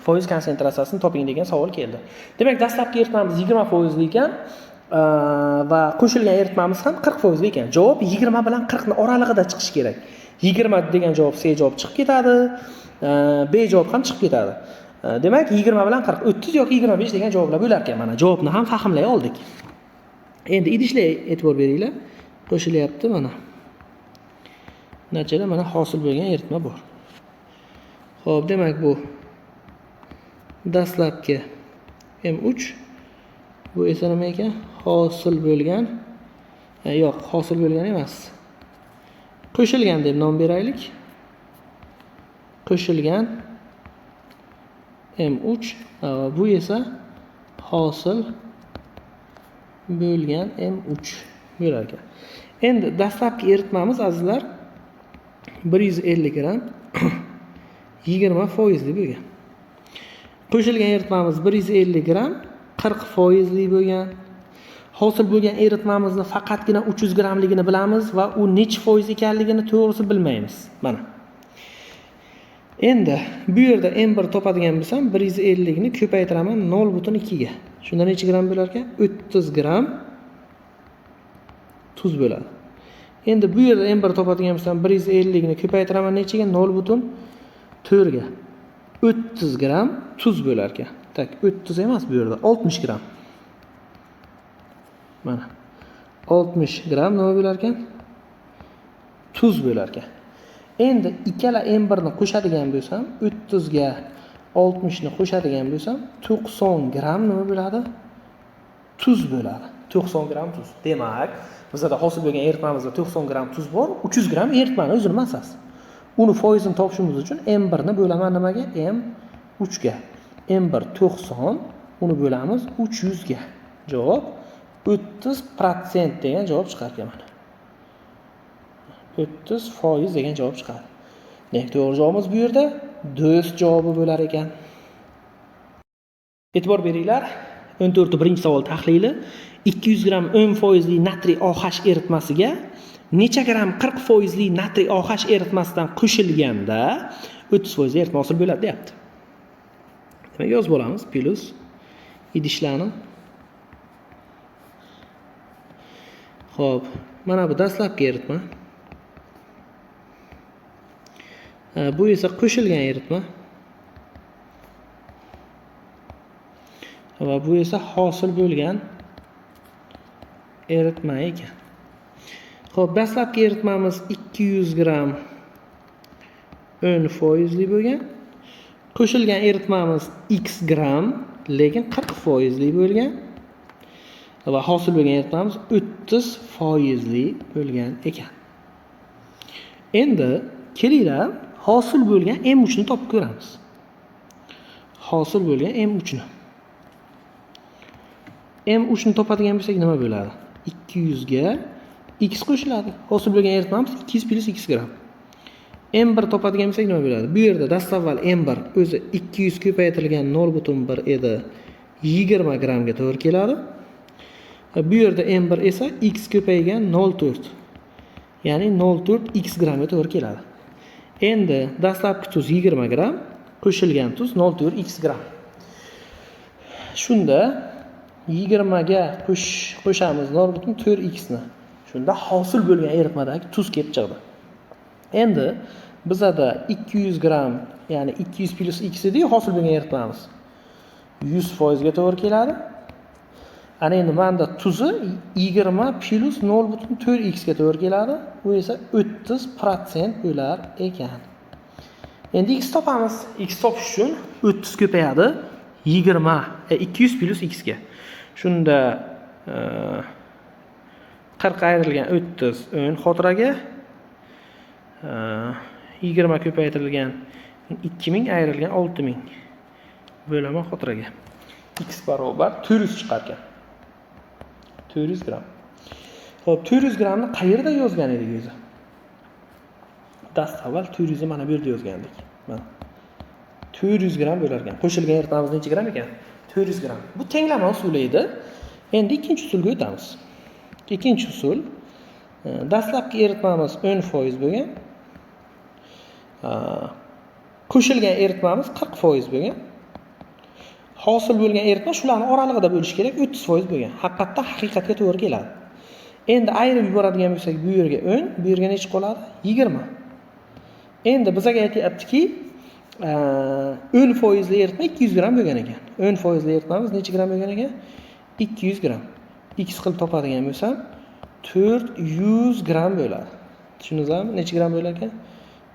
S1: foiz konsentratsiyasini toping degan savol keldi. Demak, dastlabki eritmamiz 20% ekan va qo'shilgan eritmamiz ham 40% ekan. Javob 20 bilan 40 ning oralig'ida chiqishi kerak. 20 degan javob C javob chiqib ketadi, B javob ham chiqib ketadi. Demak, 20 bilan 40, 30 yoki 25 degan javoblar bo'lar ekan. Mana javobni ham fahmlay oldik. Endi idishlarga e'tibor beringlar. Qo'shilyapti mana. Natijada mana hosil bo'lgan eritma bor. Xo'p, demak bu dastlabki M3, bu esa nima ekan? Hosil bo'lgan, yo'q, hosil bo'lgan emas. Qo'shilgan deb nom beraylik. Qo'shilgan M3, bu esa hosil bo'lgan M3 bo'lar ekan. Endi dastlabki eritmamiz azizlar 150 gram 20% bo'lgan. Qo'shilgan eritmamiz 150 gram 40% bo'lgan. Hosil bo'lgan eritmamizni faqatgina 300 gramligini bilamiz va u necha foiz ekanligini to'g'risi bilmaymiz. Mana. Endi bu yerda M1 topadigan bo'lsam 150 ni ko'paytiraman 0,2 ga. Shunda necha gram bo'lar ekan? 30 gram tuz bo'ladi. Endi bu yerda M1 topadigan bo'lsam 150 ni ko'paytiraman nechaga? 0,4 ga. 30 gram tuz bo'lar ekan. Tak, 30 emas bu yerda 60 gram. Mana. 60 gram nima bo'lar ekan? Tuz bo'lar ekan. Endi ikkala M1 ni qo'shadigan bo'lsam, 30 ga 60 ni qo'shadigan bo'lsam, 90 gram nima bo'ladi? Tuz bo'ladi. 90 gram tuz. Demak, bizda hosil bo'lgan eritmamizda 90 gram tuz bor, 300 gram eritmani o'zini massasi. Uni foizini topishimiz uchun M1 ni bo'laman nimaga? M3 ga. M1 90, uni bo'lamiz 300 ga. Javob 30% degan javob chiqar ekan mana. 30% degan javob chiqadi. Demak, to'g'ri javobimiz bu yerda do'st javobi bo'lar ekan. E'tibor beringlar. 14-savol tahlili. 200 gram 10% natriy OH eritmasiga necha gram 40% natriy OH eritmasidan qo'shilganda 30% eritma hosil bo'ladi deyapti. Demak, yozib olamiz. Plus idishlarni. Xo'p, mana bu dastlabki eritma. Bu esa qo'shilgan eritma. Va bu esa hosil bo'lgan eritma ekan. Xo'p, dastlabki eritmamiz 200 gram 10% bo'lgan. Qo'shilgan eritmamiz x gram, lekin 40% bo'lgan. Va hosil bo'lgan eritmamiz 30% bo'lgan ekan. Endi kelinglar, hosil bo'lgan M3 ni topib ko'ramiz. Hosil bo'lgan M3 ni. M3 ni topadigan bo'lsak nima bo'ladi? 200 ga x qo'shiladi. Hosil bo'lgan eritmamiz 200 plus x gram. M1 topadigan bo'lsak nima bo'ladi? Bu yerda dastavval M1 o'zi 200 ko'paytirilgan 0.1 edi. 20 gramga to'g'ri keladi. Bu yerda M1 esa x ko'paygan 0.4. Ya'ni 0.4 x gramga to'g'ri keladi. Endi dastlabki tuz 20 gram, qo'shilgan tuz 0.4 x gram. Shunda 20 ga qo'shamiz 0.4 x ni. Shunda hosil bo'lgan eritmadagi tuz kelib chiqdi. Endi bizada 200 gram, ya'ni 200 plus x edi, hosil bo'lgan eritmamiz 100% ga to'g'ri keladi. Ana endi menda tuzi 20 plus 0.4 x ga to'g'ri keladi. Bu esa 30% bo'lar ekan. Endi x topamiz. X topish uchun 30 ko'payadi 200 plus x ga. Shunda 40 ayrilgan 30 10 xotiraga 20 ko'paytirilgan 2000 ayrilgan 6000 bo'laman xotiraga. X barobar 400 chiqar ekan. 400 gram. Xo'p, 400 gramni qayerda yozgan edik o'zi? Dastavval 400 ni mana bu yerda yozgandik. Mana 400 gram bo'lar ekan. Qo'shilgan eritmamiz necha gram ekan? 400 gram. Bu tenglama usuli edi. Endi ikkinchi usulga o'tamiz. Ikkinchi usul, dastlabki eritmamiz 10% bo'lgan. Qo'shilgan eritmamiz 40% bo'lgan. Hosil bo'lgan eritma shularning oralig'ida bo'lish kerak, 30% bo'lgan. Haqiqatga to'g'ri keladi. Endi ayirib yuboradigan bo'lsak, bu yerga 10, bu yerga necha qoladi? 20. Endi bizga aytayaptiki, 10% li eritma 200 gram bo'lgan ekan. 10% li eritmamiz necha gram bo'lgan ekan? 200 gram. X qilib topadigan bo'lsam, 400 gram bo'ladi. Tushundingizmi? Necha gram bo'lar ekan?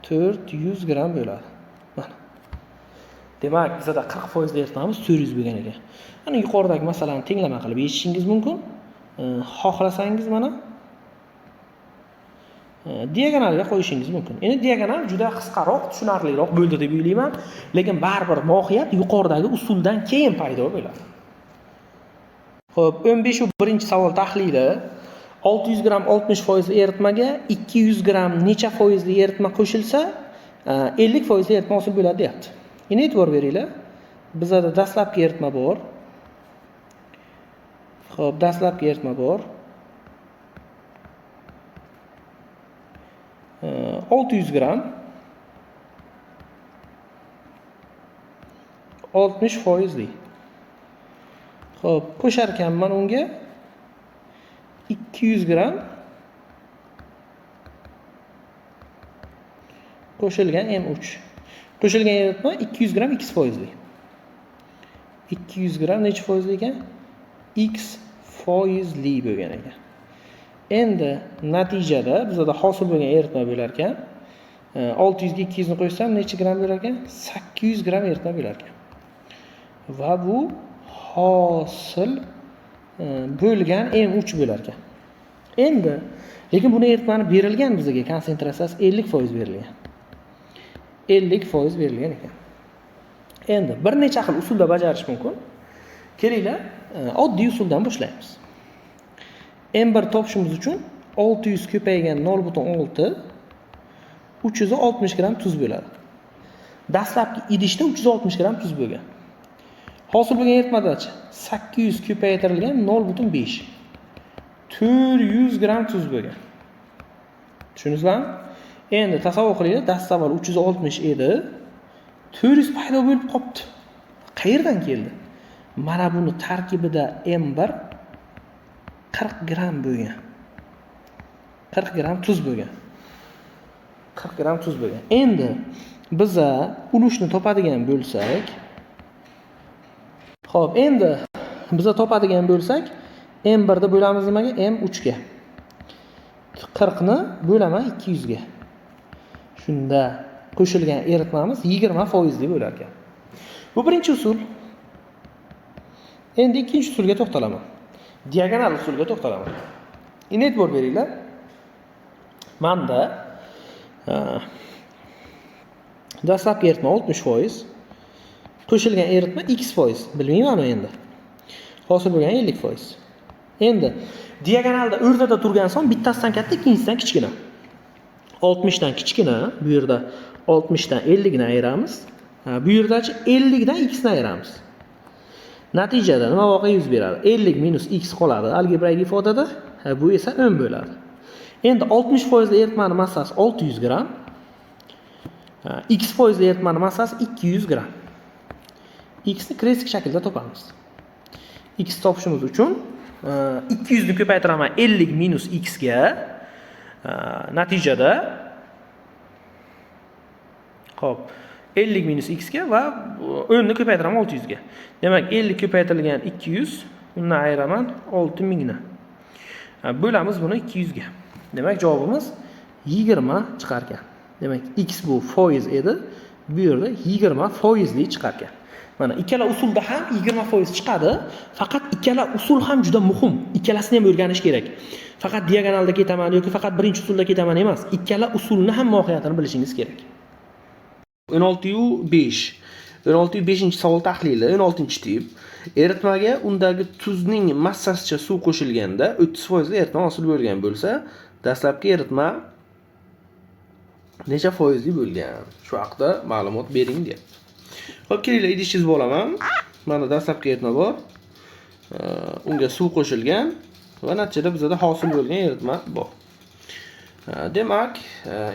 S1: 400 gram bo'ladi. Mana. Demak, bizda 40% li eritmamiz 400 bo'lgan ekan. Mana yuqoridagi masalani tenglama qilib yechishingiz mumkin. Xohlasangiz mana diagonalga qo'yishingiz mumkin. Endi diagonal juda qisqaroq, tushunarliroq bo'ldi deb o'ylayman, lekin baribir mohiyat yuqoridagi usuldan keyin paydo bo'ladi. Xo'p, 15-savol tahlili 600 gram 60% eritmaga 200 gram necha foizli eritma qo'shilsa 50% eritma hosil bo'ladi deyapti. Endi e'tibor beringlar. Bizda dastlabki eritma bor. Xo'p, dastlabki eritma bor. 600 gram 60%li. Xo'p, qo'shar ekanman unga 200 gram qo'shilgan M3. Qo'shilgan eritma 200 gram x%li. 200 gram necha foizli ekan? x%li bo'lgan ekan. Endi natijada bizda hosil bo'lgan eritma bo'lar ekan. 600 ga 200 ni qo'shsam necha gram bo'lar ekan? 800 gram eritma bo'lar ekan. Va bu hosil bo'lgan M3 bo'lar ekan. Endi lekin buni eritmani berilgan bizga konsentratsiyasi 50% berilgan. 50% berilgan ekan. Endi bir necha xil usulda bajarish mumkin. Kelinglar, oddiy usuldan boshlaymiz. M1 topishimiz uchun 600 ko'paygan 0.6 360 gram tuz bo'ladi. Dastlabki idishda 360 gram tuz bo'lgan. Hosil bo'lgan eritmadachi 800 ko'paytirilgan 0.5 400 gram tuz bo'lgan. Tushundingizmi? Endi tasavvur qilinglar, dastavval 360 edi. 400 paydo bo'lib qopti. Qayerdan keldi? Mana buni tarkibida M1 40 gram bo'lgan. 40 gram tuz bo'lgan. 40 gram tuz bo'lgan. Endi biza ulushni topadigan bo'lsak, xo'p, endi biza topadigan bo'lsak, M1 da bo'lamiz nimaga? M3 ga. 40 ni bo'laman 200 ga. Shunda qo'shilgan eritmamiz 20% li bo'lar ekan. Bu birinchi usul. Endi ikkinchi usulga to'xtalaman. Diagonal usulga to'xtalaman. Endi e'tibor beringlar. Manda dastlabki eritma 60%, qo'shilgan eritma x%. Bilmayman endi. Hosil bo'lgan 50%. Endi diagonalda o'rtada turgan son bittasidan katta, ikkinchisidan kichkina. 60 dan kichkina, bu yerda 60 dan 50 ni ayiramiz. Bu yerdachi 50 dan x ni ayiramiz. Natijada nima voqea yuz beradi? 50 minus x qoladi algebroik ifodada. Bu esa 10 bo'ladi. Endi 60% eritmani massasi 600 gram. X foizli eritmani massasi 200 gram. X ni kresik shaklda topamiz. X topishimiz uchun 200 ni ko'paytiraman 50 minus x ga. Natijada xo'p 50 minus x ga va 10 ni ko'paytiraman 600 ga. Demak 50 ko'paytirilgan 200, undan ayiraman 6000 ni. Bo'lamiz buni 200 ga. Demak javobimiz 20 chiqar ekan. Demak x bu foiz edi, bu yerda 20 foizli chiqar ekan. Mana ikkala usulda ham 20% chiqadi, faqat ikkala usul ham juda muhim. Ikkalasini ham o'rganish kerak. Faqat diagonalda ketaman yoki faqat birinchi usulda ketaman emas, ikkala usulni ham mohiyatini bilishingiz kerak. 16-5. 16-5-savol tahlili, 16-tip. Eritmaga undagi tuzning massasicha suv qo'shilganda 30% eritma hosil bo'lgan bo'lsa, dastlabki eritma necha foizli bo'lgan? Shu haqda ma'lumot bering deyapti. Xo'p, kelinglar idish chizib olaman. Mana dastlabki eritma bor. Unga suv qo'shilgan va natijada bizda hosil bo'lgan eritma bor. Demak,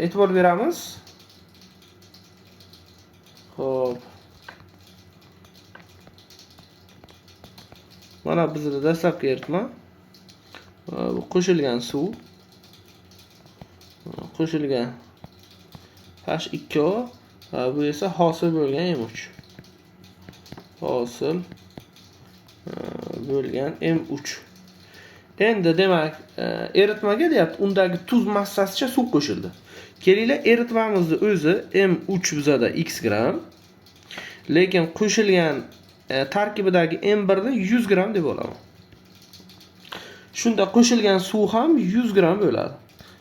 S1: e'tibor beramiz. Xo'p. Mana bizda dastlabki eritma. Bu qo'shilgan suv. Qo'shilgan H2O, bu esa hosil bo'lgan M3. Hosil bo'lgan M3. Endi demak, eritmaga deyapti, undagi tuz massasicha suv qo'shildi. Kelinglar, eritmamizning o'zi M3 bizada x gram, lekin qo'shilgan tarkibidagi M1 ni 100 gram deb olaman. Shunda qo'shilgan suv ham 100 gram bo'ladi.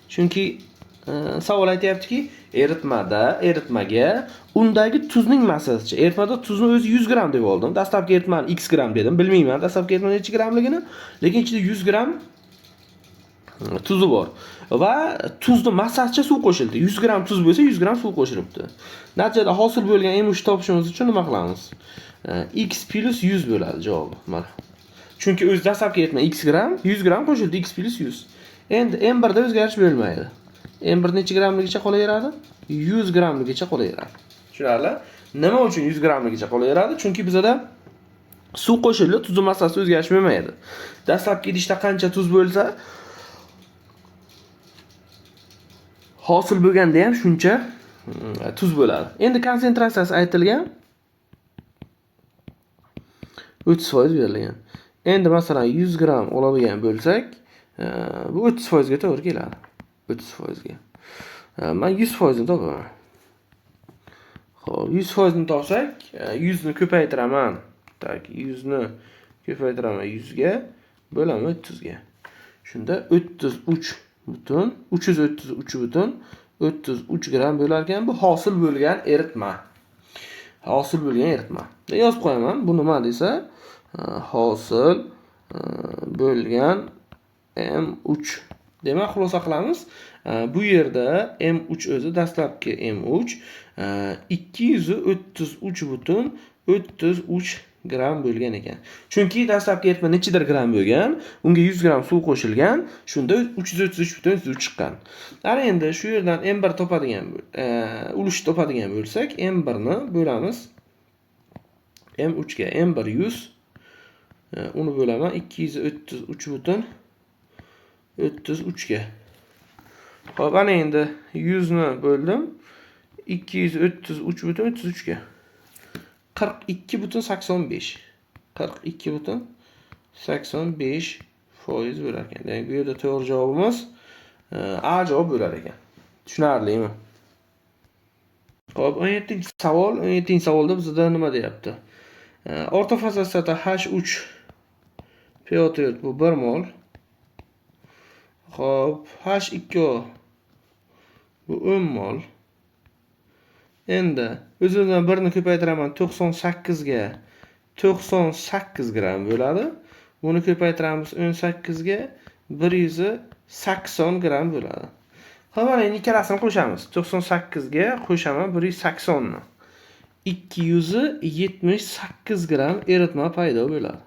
S1: Chunki savol aytayaptiki, eritmaga undagi tuzning massasicha. Eritmada tuzni o'zi 100 gram deb oldim. Dastlabki eritmani x gram dedim. Bilmayman dastlabki eritma necha gramligini, lekin ichida 100 gram tuzi bor. Va tuzni massasicha suv qo'shildi. 100 gram tuz bo'lsa 100 gram suv qo'shilibdi. Natijada hosil bo'lgan M3 topishimiz uchun nima qilamiz? X plus 100 bo'ladi javobi. Mana. Chunki o'zi dastlabki eritma x gram, 100 gram qo'shildi, x plus 100. Endi M1 da o'zgarish bo'lmaydi. M1 necha gramligicha qolaveradi? 100 gramligicha qolaveradi. Tushunarli? Nima uchun 100 gramligicha qolaveradi? Chunki bizda suv qo'shildi, tuz massasi o'zgarish bo'lmaydi. Dastlabki idishda qancha tuz bo'lsa, hosil bo'lganda ham shuncha tuz bo'ladi. Endi konsentratsiyasi aytilgan 30% berilgan. Endi masalan 100 gram oladigan bo'lsak, bu 30% ga to'g'ri keladi. 30% ga. Men 100% ni topaman. Xo'p, 100% ni topsak, 100 ni ko'paytiraman. Tak, 100 ni ko'paytiraman 100 ga, bo'laman 30 ga. Shunda 333 gram bo'lar ekan. Bu hosil bo'lgan eritma. Hosil bo'lgan eritma. Yozib qo'yaman. Bu nima desa, hosil bo'lgan M3. Demak, xulosa qilamiz. Bu yerda M3 o'zi dastlabki M3 233,33 gram bo'lgan ekan. Chunki dastlabki eritma nechidir gram bo'lgan, unga 100 gram suv qo'shilgan, shunda 333,3 chiqqan. Ana endi shu yerdan M1 topadigan, ulush topadigan bo'lsak, M1 ni bo'lamiz M3 ga. M1 100, uni bo'laman 233,33 ga. Xo'p, ana endi 100 ni bo'ldim 233,33 ga. 42,85. 42,85% bo'lar ekan. Demak, bu yerda to'g'ri javobimiz A javob bo'lar ekan. Tushunarlimi? Xo'p, 17-savol. 17-savolda bizda nima deyapti? O'rta faz asati H3PO4 bu 1 mol. Xo'p, H2O bu 10 mol. Endi o'zimdan 1 ni ko'paytiraman 98 ga 98 gram bo'ladi. buni ko'paytiramiz 18 ga 180 gram bo'ladi. Xo'p, mana endi ikkalasini qo'shamiz. 98 ga qo'shaman 180 ni. 278 gram eritma paydo bo'ladi.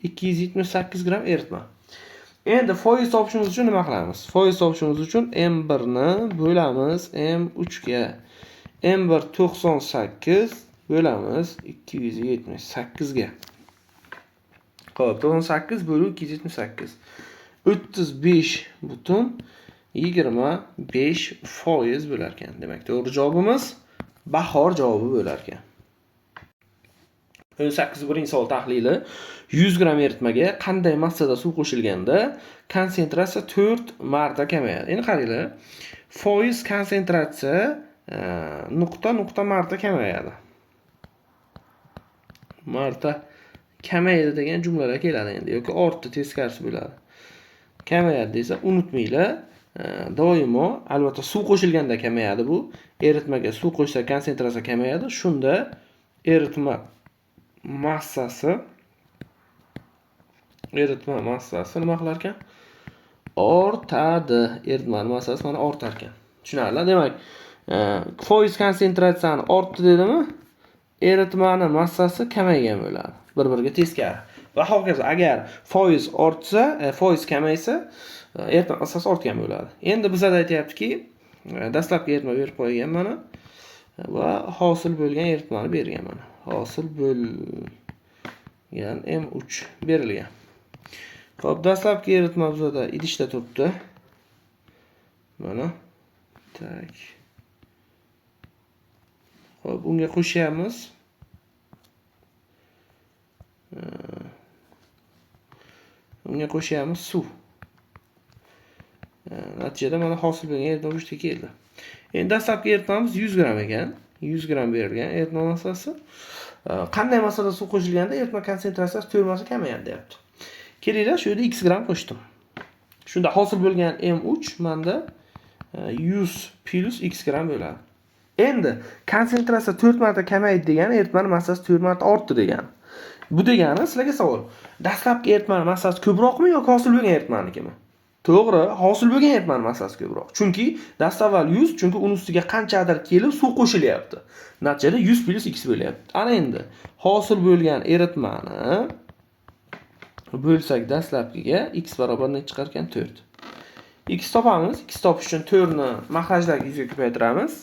S1: 278 gram eritma. Endi foiz topishimiz uchun nima qilamiz? Foiz topishimiz uchun M1 ni bo'lamiz M3 ga. M1 98 bo'lamiz 278 ga. Xo'p, 98 bo'lib 278. 35,25% bo'lar ekan. Demak, to'g'ri javobimiz bahor javobi bo'lar ekan. 18 savol tahlili 100 gram eritmaga qanday massada suv qo'shilganda konsentratsiya 4 marta kamayadi. Endi qaranglar. Foiz konsentratsiya nuqta marta kamayadi. Marta kamayadi degan jumlalar keladi endi yoki ortda teskarisi bo'ladi. Kamayadi desa unutmanglar. Doimo albatta suv qo'shilganda kamayadi bu. Eritmaga suv qo'shsa konsentratsiya kamayadi. Shunda eritma massasi nima qilar ekan? Ortadi. Eritma massasi mana ortar ekan. Tushunarli? Demak, foiz konsentratsiyani ortdi dedimi? Eritmani massasi kamaygan bo'ladi. Bir-biriga teskari. Va hokazo, agar foiz ortsa, foiz kamaysa, eritma massasi ortgan bo'ladi. Endi bizda aytayaptiki, dastlabki eritma berib qo'ygan mana va hosil bo'lgan eritmani bergan mana. Hosil bo'lgan M3 berilgan. Xo'p, dastlabki eritma bizda idishda turibdi. Mana. Tak. Xo'p, unga qo'shamiz. Suv. Natijada mana hosil bo'lgan eritma vujudga keldi. Endi dastlabki eritmamiz 100 gram ekan. 100 gram berilgan eritma massasi. Qanday massada suv qo'shilganda eritma konsentratsiyasi 4 marta kamayadi deyapti. Kelinglar, shu yerda x gram qo'shdim. Shunda hosil bo'lgan M3 menda 100 plus x gram bo'ladi. Endi konsentratsiya 4 marta kamaydi degani eritmaning massasi 4 marta ortdi degani. Bu degani sizlarga savol. Dastlabki eritmaning massasi ko'proqmi yoki hosil bo'lgan eritmanikimi? To'g'ri, hosil bo'lgan eritmaning massasi ko'proq. Chunki dastavval 100, chunki uning ustiga qanchadir kelib suv qo'shilyapti. Natijada 100 plus x bo'lyapti. Ana endi hosil bo'lgan eritmani bo'lsak dastlabkiga x barobar nechta chiqar ekan? 4. X topamiz. X topish uchun 4 ni maxrajlarga 100 ga ko'paytiramiz.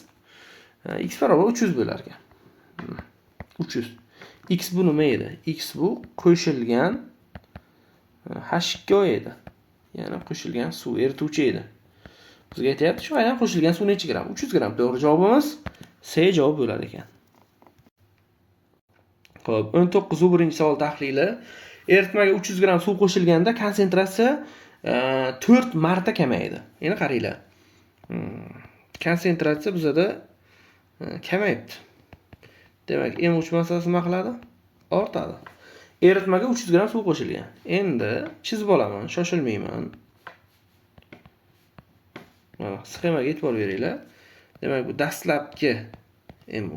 S1: X barobar 300 bo'lar ekan. 300. X bu nima edi? X bu qo'shilgan H2O edi. Ya'ni qo'shilgan suv erituvchi edi. Bizga aytayapti, shu aynan qo'shilgan suv necha gram? 300 gram. To'g'ri javobimiz C javob bo'lar ekan. Xo'p, 19-savol tahlili. Eritmaga 300 gram suv qo'shilganda konsentratsiya 4 marta kamaydi. Endi qaranglar. Konsentratsiya bizda kamayibdi. Demak, M3 massasi nima qiladi? Ortadi. Eritmaga 300 gram suv qo'shilgan. Endi chizib olaman, shoshilmayman. Mana sxemaga e'tibor beringlar. Demak, bu dastlabki M3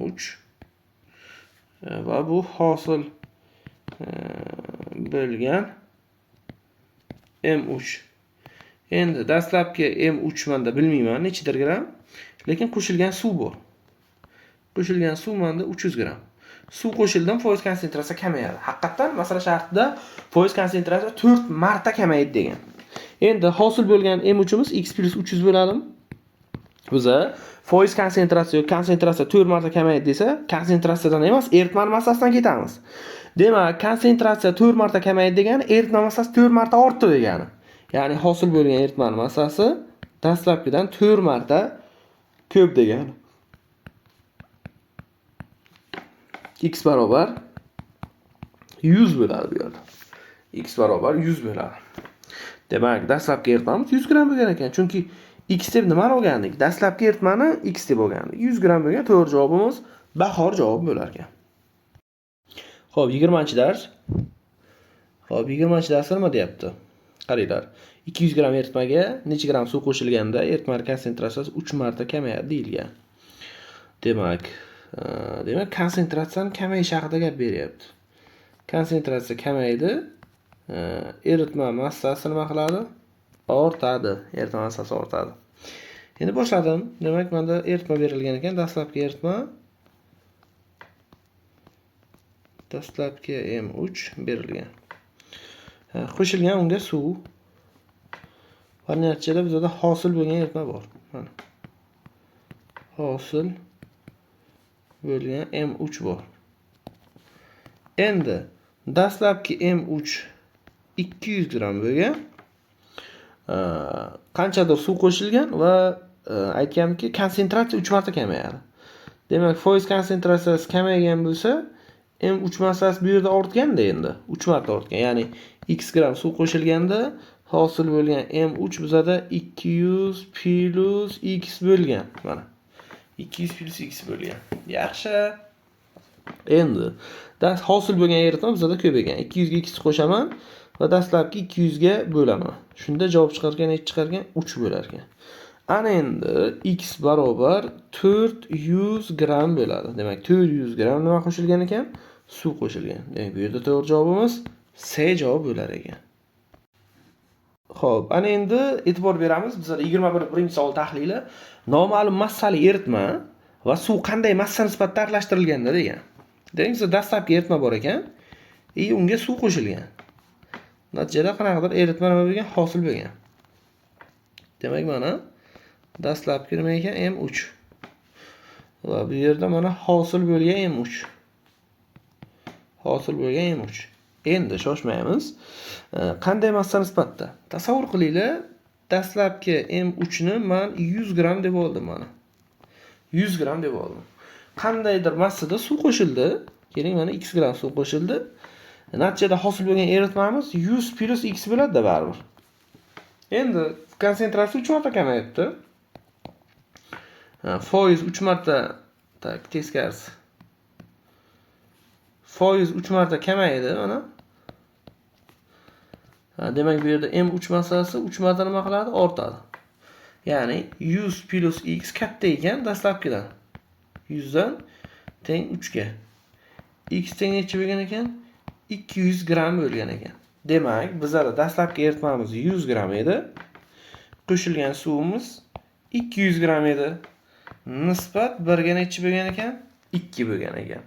S1: va bu hosil bo'lgan M3. Endi dastlabki M3 menda bilmayman nechadir gram, lekin qo'shilgan suv bor. Qo'shilgan suv menda 300 gram. Suv qo'shildim, foiz konsentratsiya kamayadi. Haqiqatan masala shartida foiz konsentratsiya 4 marta kamaydi degan. Endi hosil bo'lgan M3imiz x plus 300 bo'ladimi? Biza foiz konsentratsiya 4 marta kamaydi desa, konsentratsiyadan emas, eritma massasidan ketamiz. Demak, konsentratsiya 4 marta kamaydi degani eritma massasi 4 marta ortdi degani. Ya'ni hosil bo'lgan eritma massasi dastlabkidan 4 marta ko'p degani. X barobar 100 bo'ladi bu yerda. X barobar 100 bo'ladi. Demak, dastlabki eritmamiz 100 gram bo'lgan ekan. Chunki x deb nima olgandik? Dastlabki eritmani x deb olgandik. 100 gram bo'lgan to'g'ri javobimiz bahor javob bo'lar ekan. Xo'p, 20-dars. Xo'p, 20-darsda nima deyapti? Qaranglar. 200 gram eritmaga necha gram suv qo'shilganda eritma konsentratsiyasi 3 marta kamayadi deyilgan. Demak, konsentratsiyaning kamayishi haqida gap beryapti. Konsentratsiya kamaydi. eritma massasi nima qiladi? Ortadi. Eritma massasi ortadi. Endi boshladim. Demak, menda eritma berilgan ekan. Dastlabki eritma M3 berilgan. Qo'shilgan unga suv. Va natijada bizda hosil bo'lgan eritma bor. Mana. Hosil bo'lgan M3 bor. Endi dastlabki M3 200 gram bo'lgan. Qanchadir suv qo'shilgan va aytganimki, konsentratsiya 3 marta kamayadi. Demak, foiz konsentratsiyasi kamaygan bo'lsa, M3 massasi bu yerda ortganda endi 3 marta ortgan. Ya'ni x gram suv qo'shilganda hosil bo'lgan M3 bizada 200 plus x bo'lgan. Mana. 200 plus x bo'lgan. Yaxshi. Endi hosil bo'lgan eritma bizada ko'paygan. 200 ga x qo'shaman va dastlabki 200 ga bo'laman. Shunda javob chiqargan, nech chiqargan? 3 bo'lar ekan. Ana endi x barobar 400 gram bo'ladi. Demak, 400 gram nima qo'shilgan ekan? Suv qo'shilgan. Demak, bu yerda to'g'ri javobimiz C javob bo'lar ekan. Xo'p, ana endi e'tibor beramiz. Bizda 21-savol tahlili noma'lum massali eritma va suv qanday massa nisbatida aralashtirilganda degan. Demak, bizda dastlabki eritma bor ekan, unga suv qo'shilgan. Natijada qanaqadir eritma nima bo'lgan? Hosil bo'lgan. Demak, mana dastlabki nima ekan? M3. Va bu yerda mana hosil bo'lgan M3. Hosil bo'lgan M3. Endi shoshmaymiz. Qanday massa nisbatida? Tasavvur qilinglar, dastlabki M3 ni men 100 gram deb oldim mana. 100 gram deb oldim. Qandaydir massada suv qo'shildi. Keling, mana x gram suv qo'shildi. Natijada hosil bo'lgan eritmamiz 100 plus x bo'ladi-da baribir. Endi konsentratsiya 3 marta kamayibdi. Foiz 3 marta teskarisi. Foiz 3 marta kamaydi mana. Demak, bu yerda M3 massasi 3 marta nima qiladi? Ortadi. Ya'ni 100 plus x katta ekan dastlabkidan. 100 dan teng 3 ga. X teng necha bo'lgan ekan? 200 gram bo'lgan ekan. Demak, bizlar dastlabki eritmamiz 100 gram edi. Qo'shilgan suvimiz 200 gram edi. Nisbat 1 ga necha bo'lgan ekan? 2 bo'lgan ekan.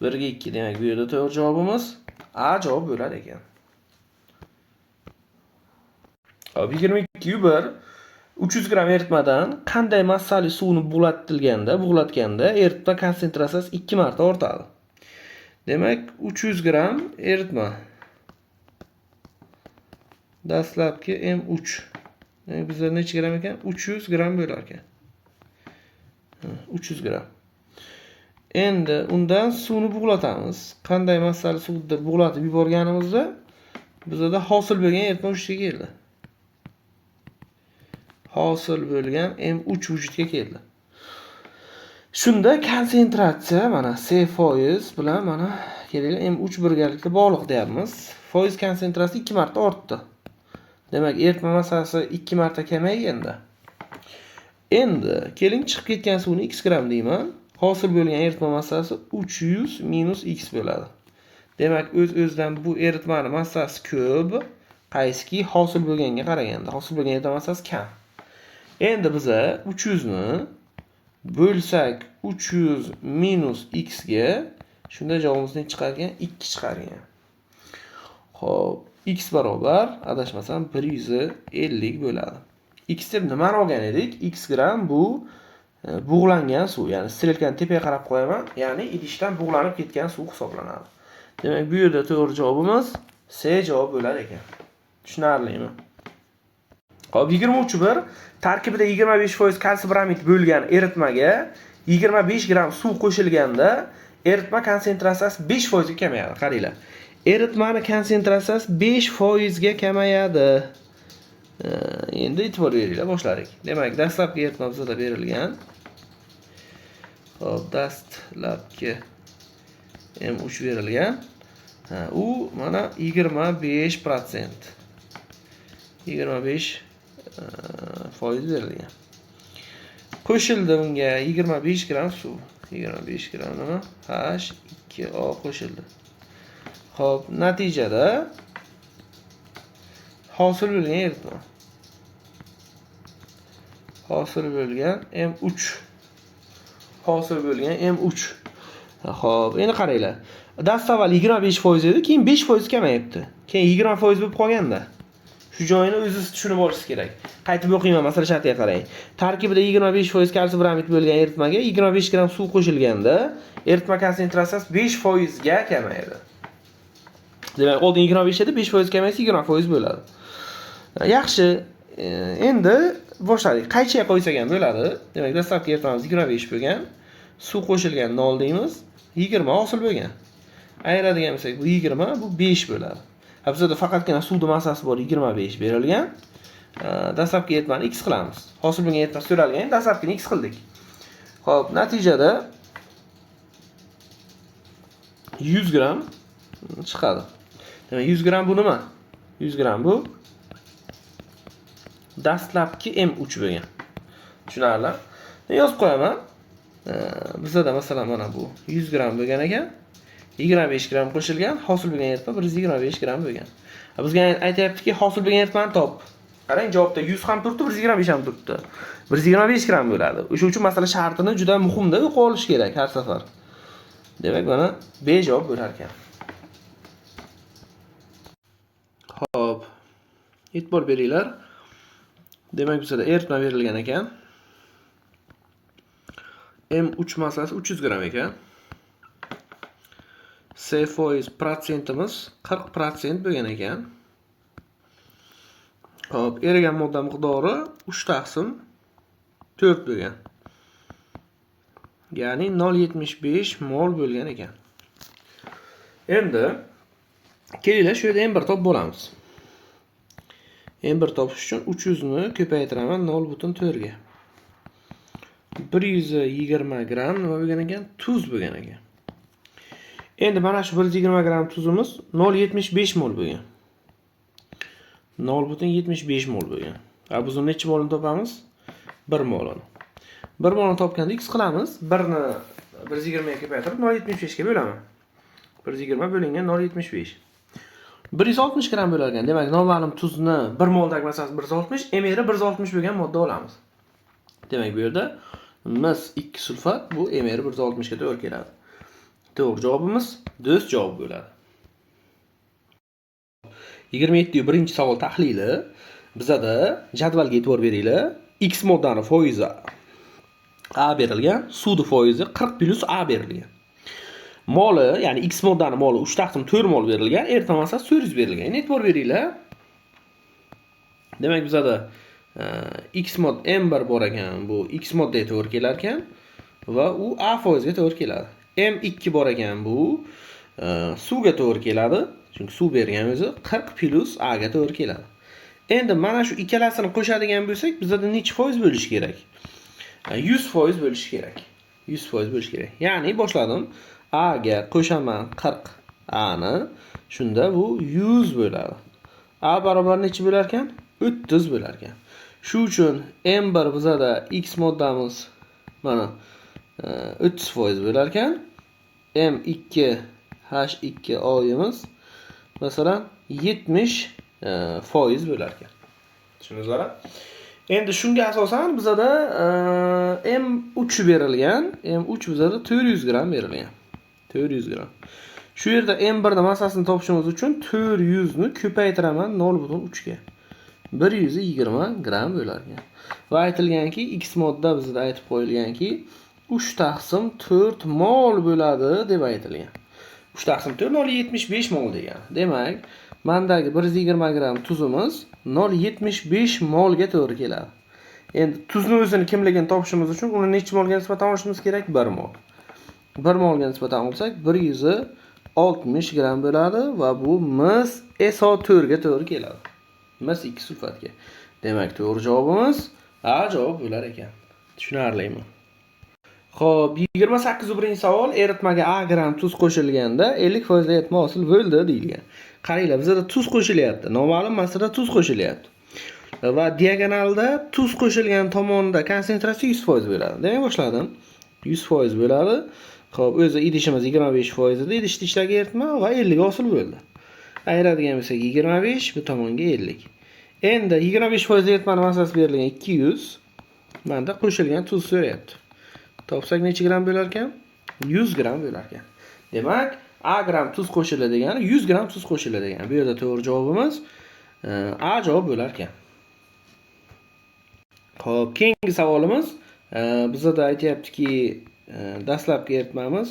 S1: 1 ga 2. Demak, bu yerda to'g'ri javobimiz A javob bo'lar ekan. Hop, 22/1 300 gram eritmadan qanday massali suvni bug'latganda eritma konsentratsiyasi 2 marta ortadi. Demak, 300 gram eritma. Dastlabki M3. Demak, bizda necha gram ekan? 300 gram bo'lar ekan. 300 gram. Endi undan suvni bug'latamiz. Qanday massali suvni bug'latib yuborganimizda bizda hosil bo'lgan eritma vujudga keldi. Hosil bo'lgan M3 vujudga keldi. Shunda konsentratsiya mana C foiz bilan mana kelinglar M3 birgalikda bog'liq deyapmiz. Foiz konsentratsiyasi 2 marta ortdi. Demak, eritma massasi 2 marta kamayganda. Endi keling, chiqib ketgan suvni x gram deyman. Hosil bo'lgan eritma massasi 300 minus x bo'ladi. Demak, o'z-o'zidan bu eritmani massasi ko'p, qaysiki hosil bo'lganga qaraganda. Hosil bo'lgan eritma massasi kam. Endi biz 300 ni bo'lsak 300 minus x ga, shunda javobimiz ne chiqargan? 2 chiqargan. Xo'p, x barobar adashmasam 150 bo'ladi. X deb nimani olgan edik? X gram bu bug'langan suv, ya'ni strelkani tepaga qarab qo'yaman, ya'ni idishdan bug'lanib ketgan suv hisoblanadi. Demak, bu yerda to'g'ri javobimiz C javob bo'lar ekan. Tushunarlimi? Hop, 23/1 tarkibida 25% kalsiy bromid bo'lgan eritmaga 25 gram suv qo'shilganda eritma konsentratsiyasi 5% ga kamayadi. Qaranglar. Eritmani konsentratsiyasi 5% ga kamayadi. Endi e'tibor beringlar, boshladik. Demak, dastlabki eritma bizda berilgan. Hop, dastlabki M3 berilgan. U mana 25%. 25 foiz berilgan. Qo'shildi unga 25 gram suv. 25 gram nima? H2O qo'shildi. Xo'p, natijada hosil bo'lgan eritma. Hosil bo'lgan M3. Hosil bo'lgan M3. Xo'p, endi qaranglar. Dastavval 25% edi, keyin 5% kamayibdi. Keyin 20% bo'lib qolganda. Shu joyini o'zingiz tushunib olishingiz kerak. Qaytib o'qiyman, masala shartiga qarang. Tarkibida 25% kalsiy bramid bo'lgan eritmaga 25 gram suv qo'shilganda, eritma konsentratsiyasi 5% ga kamayadi. Demak, oldin 25 edi, 5% kamaysa 20% bo'ladi. Yaxshi. Endi boshladik. Qaychiga qo'ysak ham bo'ladi. Demak, dastlabki eritmamiz 25 bo'lgan. Suv qo'shilgan 0 deymiz. 20 hosil bo'lgan. Ayiradigan bo'lsak, bu 20, bu 5 bo'ladi. Bizda faqatgina suvning massasi bor 25 berilgan. Dastlabki eritmani x qilamiz. Hosil bo'lgan eritma so'ralgan, dastlabkini x qildik. Xo'p, natijada 100 gram chiqadi. Demak, 100 gram bu nima? 100 gram bu dastlabki M3 bo'lgan. Tushunarli? Yozib qo'yaman. Bizda masalan mana bu 100 gram bo'lgan ekan. 25 gram qo'shilgan, hosil bo'lgan eritma 125 gram bo'lgan. Bizga aytayaptiki, hosil bo'lgan eritmani top. Qarang, javobda 100 ham turibdi, 125 ham turibdi. 125 gram bo'ladi. O'sha uchun masala shartini juda muhimda o'qib olish kerak har safar. Demak, mana B javob bo'lar ekan. Xo'p. E'tibor beringlar. Demak, bizda eritma berilgan ekan. M3 massasi 300 gram ekan. C foiz protsentimiz 40% bo'lgan ekan. Xo'p, erigan modda miqdori 3/4 bo'lgan. Ya'ni 0.75 mol bo'lgan ekan. Endi kelinglar, shu yerda M1 topib bo'lamiz. M1 topish uchun 300 ni ko'paytiraman 0.4 ga. 120 gram nima bo'lgan ekan? Tuz bo'lgan ekan. Endi mana shu 120 gram tuzimiz 0.75 mol bo'lgan. 0.75 mol bo'lgan. Biz uni necha molini topamiz? 1 molini. 1 molini topganda x qilamiz. 1 ni 120 ga ko'paytirib 0.75 ga bo'laman. 120 bo'lingan 0.75. 160 gram bo'lar ekan. Demak, noma'lum tuzni 1 moldagi massasi 160, emeri 160 bo'lgan modda olamiz. Demak, bu yerda mis 2 sulfat, bu emeri 160 ga to'g'ri keladi. To'g'ri javobimiz do'st javob bo'ladi. 27-birinchi savol tahlili. Bizada jadvalga e'tibor beringlar. X moddani foizi A berilgan, suvning foizi 40 + A berilgan. Moli, ya'ni X moddani moli 3/4 mol berilgan, eritma massasi 400 berilgan. E'tibor beringlar. Demak, bizada X mod M1 bor ekan, bu X moddaga to'g'ri kelar ekan va u A foizga to'g'ri keladi. M2 bor ekan, bu suvga to'g'ri keladi. Chunki suv bergan o'zi 40 + A ga to'g'ri keladi. Endi mana shu ikkalasini qo'shadigan bo'lsak, bizda necha foiz bo'lishi kerak? 100% bo'lishi kerak. 100% bo'lishi kerak. Ya'ni boshladim. A ga qo'shaman 40 A ni. Shunda bu 100 bo'ladi. A barobar necha bo'lar ekan? 30 bo'lar ekan. Shu uchun M1 bizada X moddamiz mana 30% bo'lar ekan. M2 H2 oyimiz masalan 70% bo'lar ekan. Tushundingizmi? Endi shunga asosan bizada M3 berilgan. M3 bizada 400 gram berilgan. 400 gram. Shu yerda M1 da massasini topishimiz uchun 400 ni ko'paytiraman 0.3 ga. 120 gram bo'lar ekan. Va aytilganki, X modda bizda aytib qo'yilganki, 3/4 mol bo'ladi deb aytilgan. 3/4 0.75 mol degan. Demak, mendagi 120 gram tuzimiz 0.75 molga to'g'ri keladi. Endi tuzni o'zini kimligini topishimiz uchun uni necha molga nisbatan olishimiz kerak? 1 mol. 1 molga nisbatan olsak 160 gram bo'ladi va bu mis SO4 ga to'g'ri keladi. Mis 2 sulfatga. Demak, to'g'ri javobimiz A javob bo'lar ekan. Tushunarlimi? Xo'p, 28-savol. Eritmaga A gram tuz qo'shilganda 50% eritma hosil bo'ldi deyilgan. Qaranglar, bizda tuz qo'shilyapti. Noma'lum massada tuz qo'shilyapti. Va diagonalda tuz qo'shilgan tomonda konsentratsiya 100% bo'ladi. Demak, boshladim. 100% bo'ladi. Xo'p, o'zi idishimiz 25% edi. Idishdagi eritma va 50 hosil bo'ldi. Ayiradigan bo'lsak 25, bu tomonga 50. Endi 25% eritmani massasi berilgan 200. Menda qo'shilgan tuz so'rayapti. Topsak necha gram bo'lar ekan? 100 gram bo'lar ekan. Demak, A gram tuz qo'shiladi degani 100 gram tuz qo'shiladi degani. Bu yerda to'g'ri javobimiz A javob bo'lar ekan. Xo'p, keyingi savolimiz bizda aytayaptiki, dastlabki eritmamiz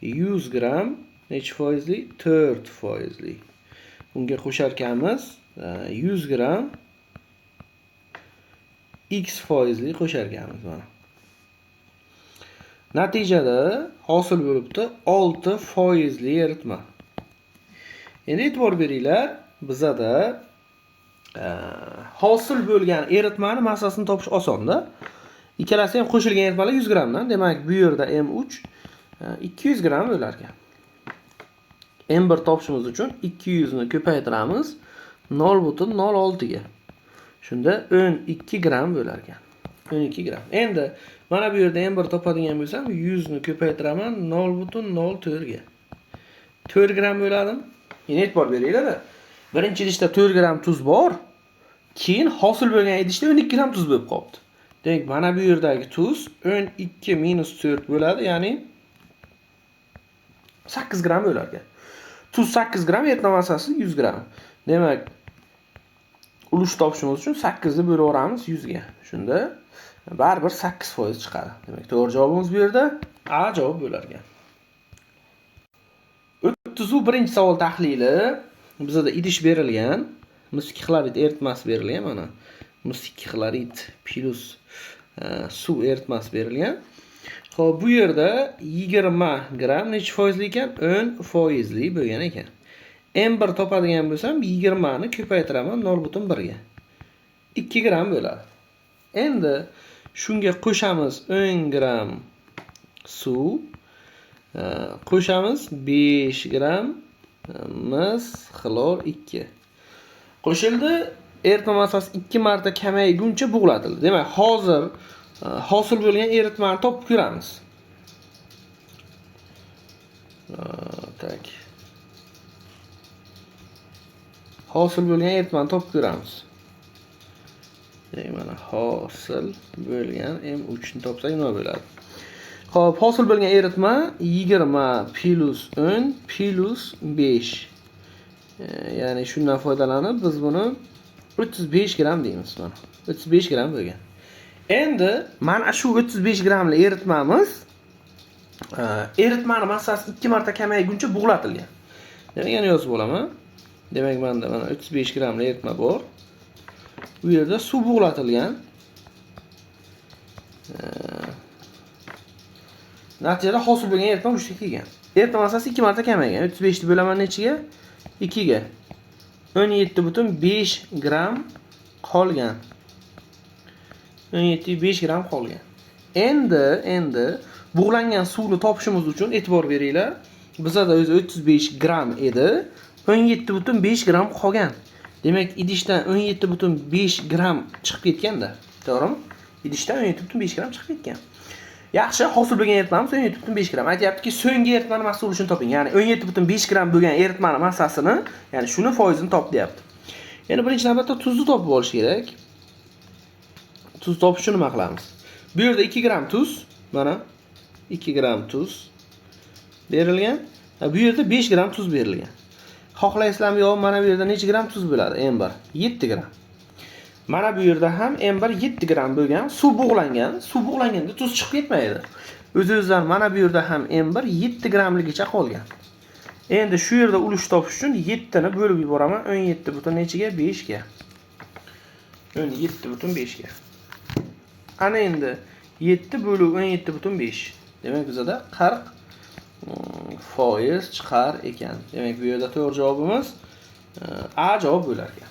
S1: 100 gram necha foizli? 4 foizli. Unga qo'shar ekanmiz 100 gram x foizli qo'shar ekanmiz mana. Natijada hosil bo'libdi 6 foizli eritma. Endi e'tibor beringlar, bizada hosil bo'lgan eritmani massasini topish osonda. Ikkalasi ham qo'shilgan eritmalar 100 gramdan. Demak, bu yerda M3 200 gram bo'lar ekan. M1 topishimiz uchun 200 ni ko'paytiramiz 0.06 ga. Shunda 12 gram bo'lar ekan. 12 gram. Endi mana bu yerda M1 topadigan bo'lsam, 100 ni ko'paytiraman 0.04 ga. 4 gram bo'ladi. Endi e'tibor beringlar. Birinchi idishda 4 gram tuz bor. Keyin hosil bo'lgan idishda 12 gram tuz bo'lib qoldi. Demak, mana bu yerdagi tuz 12 minus 4 bo'ladi, ya'ni 8 gram bo'lar ekan. Tuz 8 gram, eritma massasi 100 gram. Demak, ulush topishimiz uchun 8 ni bo'laveramiz 100 ga. Shunda baribir 8% chiqadi. Demak, to'g'ri javobimiz bu yerda A javob bo'lar ekan. 31-chi savol tahlili. Bizda idish berilgan. Mis 2 xlorid eritmasi berilgan mana. Mis 2 xlorid plus suv eritmasi berilgan. Xo'p, bu yerda 20 gram necha foizli ekan? 10% bo'lgan ekan. M1 topadigan bo'lsam 20 ni ko'paytiraman 0.1 ga. 2 gram bo'ladi. Endi shunga qo'shamiz 10 gram suv, qo'shamiz 5 gram mis xlor 2. Qo'shildi, eritma massasi 2 marta kamayguncha bug'latildi. Demak, hozir hosil bo'lgan eritmani topib ko'ramiz. Tak. Hosil bo'lgan eritmani topib ko'ramiz. Mana hosil bo'lgan M3 ni topsak nima bo'ladi? Xo'p, hosil bo'lgan eritma 20 plus 10 plus 5. Ya'ni shundan foydalanib biz buni 35 gram deymiz mana. 35 gram bo'lgan. Endi mana shu 35 gramli eritmamiz eritmani massasi 2 marta kamayguncha bug'latilgan. Demak, yana yozib olaman. Demak, menda mana 35 gramli eritma bor. Bu yerda suv bug'latilgan. Natijada hosil bo'lgan eritma ushga kelgan. Eritma massasi 2 marta kamaygan. 35 ni bo'laman nechiga? 2 ga. 17.5 gram qolgan. 17.5 gram qolgan. Endi bug'langan suvni topishimiz uchun e'tibor beringlar. Bizda o'zi 35 gram edi. 17.5 gram qolgan. Demak, idishdan 17.5 gram chiqib ketganda, to'g'rimi? Idishdan 17.5 gram chiqib ketgan. Yaxshi, hosil bo'lgan eritmamiz 17.5 gram. Aytayaptiki, so'nggi eritmani massasi bo'lishini toping. Ya'ni 17.5 gram bo'lgan eritmani massasini, ya'ni shuni foizini top deyapti. Endi birinchi navbatda tuzni topib olish kerak. Tuz topish uchun nima qilamiz? Bu yerda 2 gram tuz, mana 2 gram tuz berilgan. Bu yerda 5 gram tuz berilgan. Xohlaysizlarmi yo mana bu yerda necha gram tuz bo'ladi? M1 7 gram. Mana bu yerda ham M1 7 gram bo'lgan, suv bug'langan. Suv bug'langanda tuz chiqib ketmaydi. O'z-o'zidan mana bu yerda ham M1 7 gramligicha qolgan. Endi shu yerda ulush topish uchun 7 ni bo'lib yuboraman 17 butun nechiga? 5 ga. 17 butun 5 ga. Ana endi 7 bo'lib 17 butun 5. Demak, bizda 40% chiqar ekan. Demak, bu yerda to'g'ri javobimiz A javob bo'lar ekan.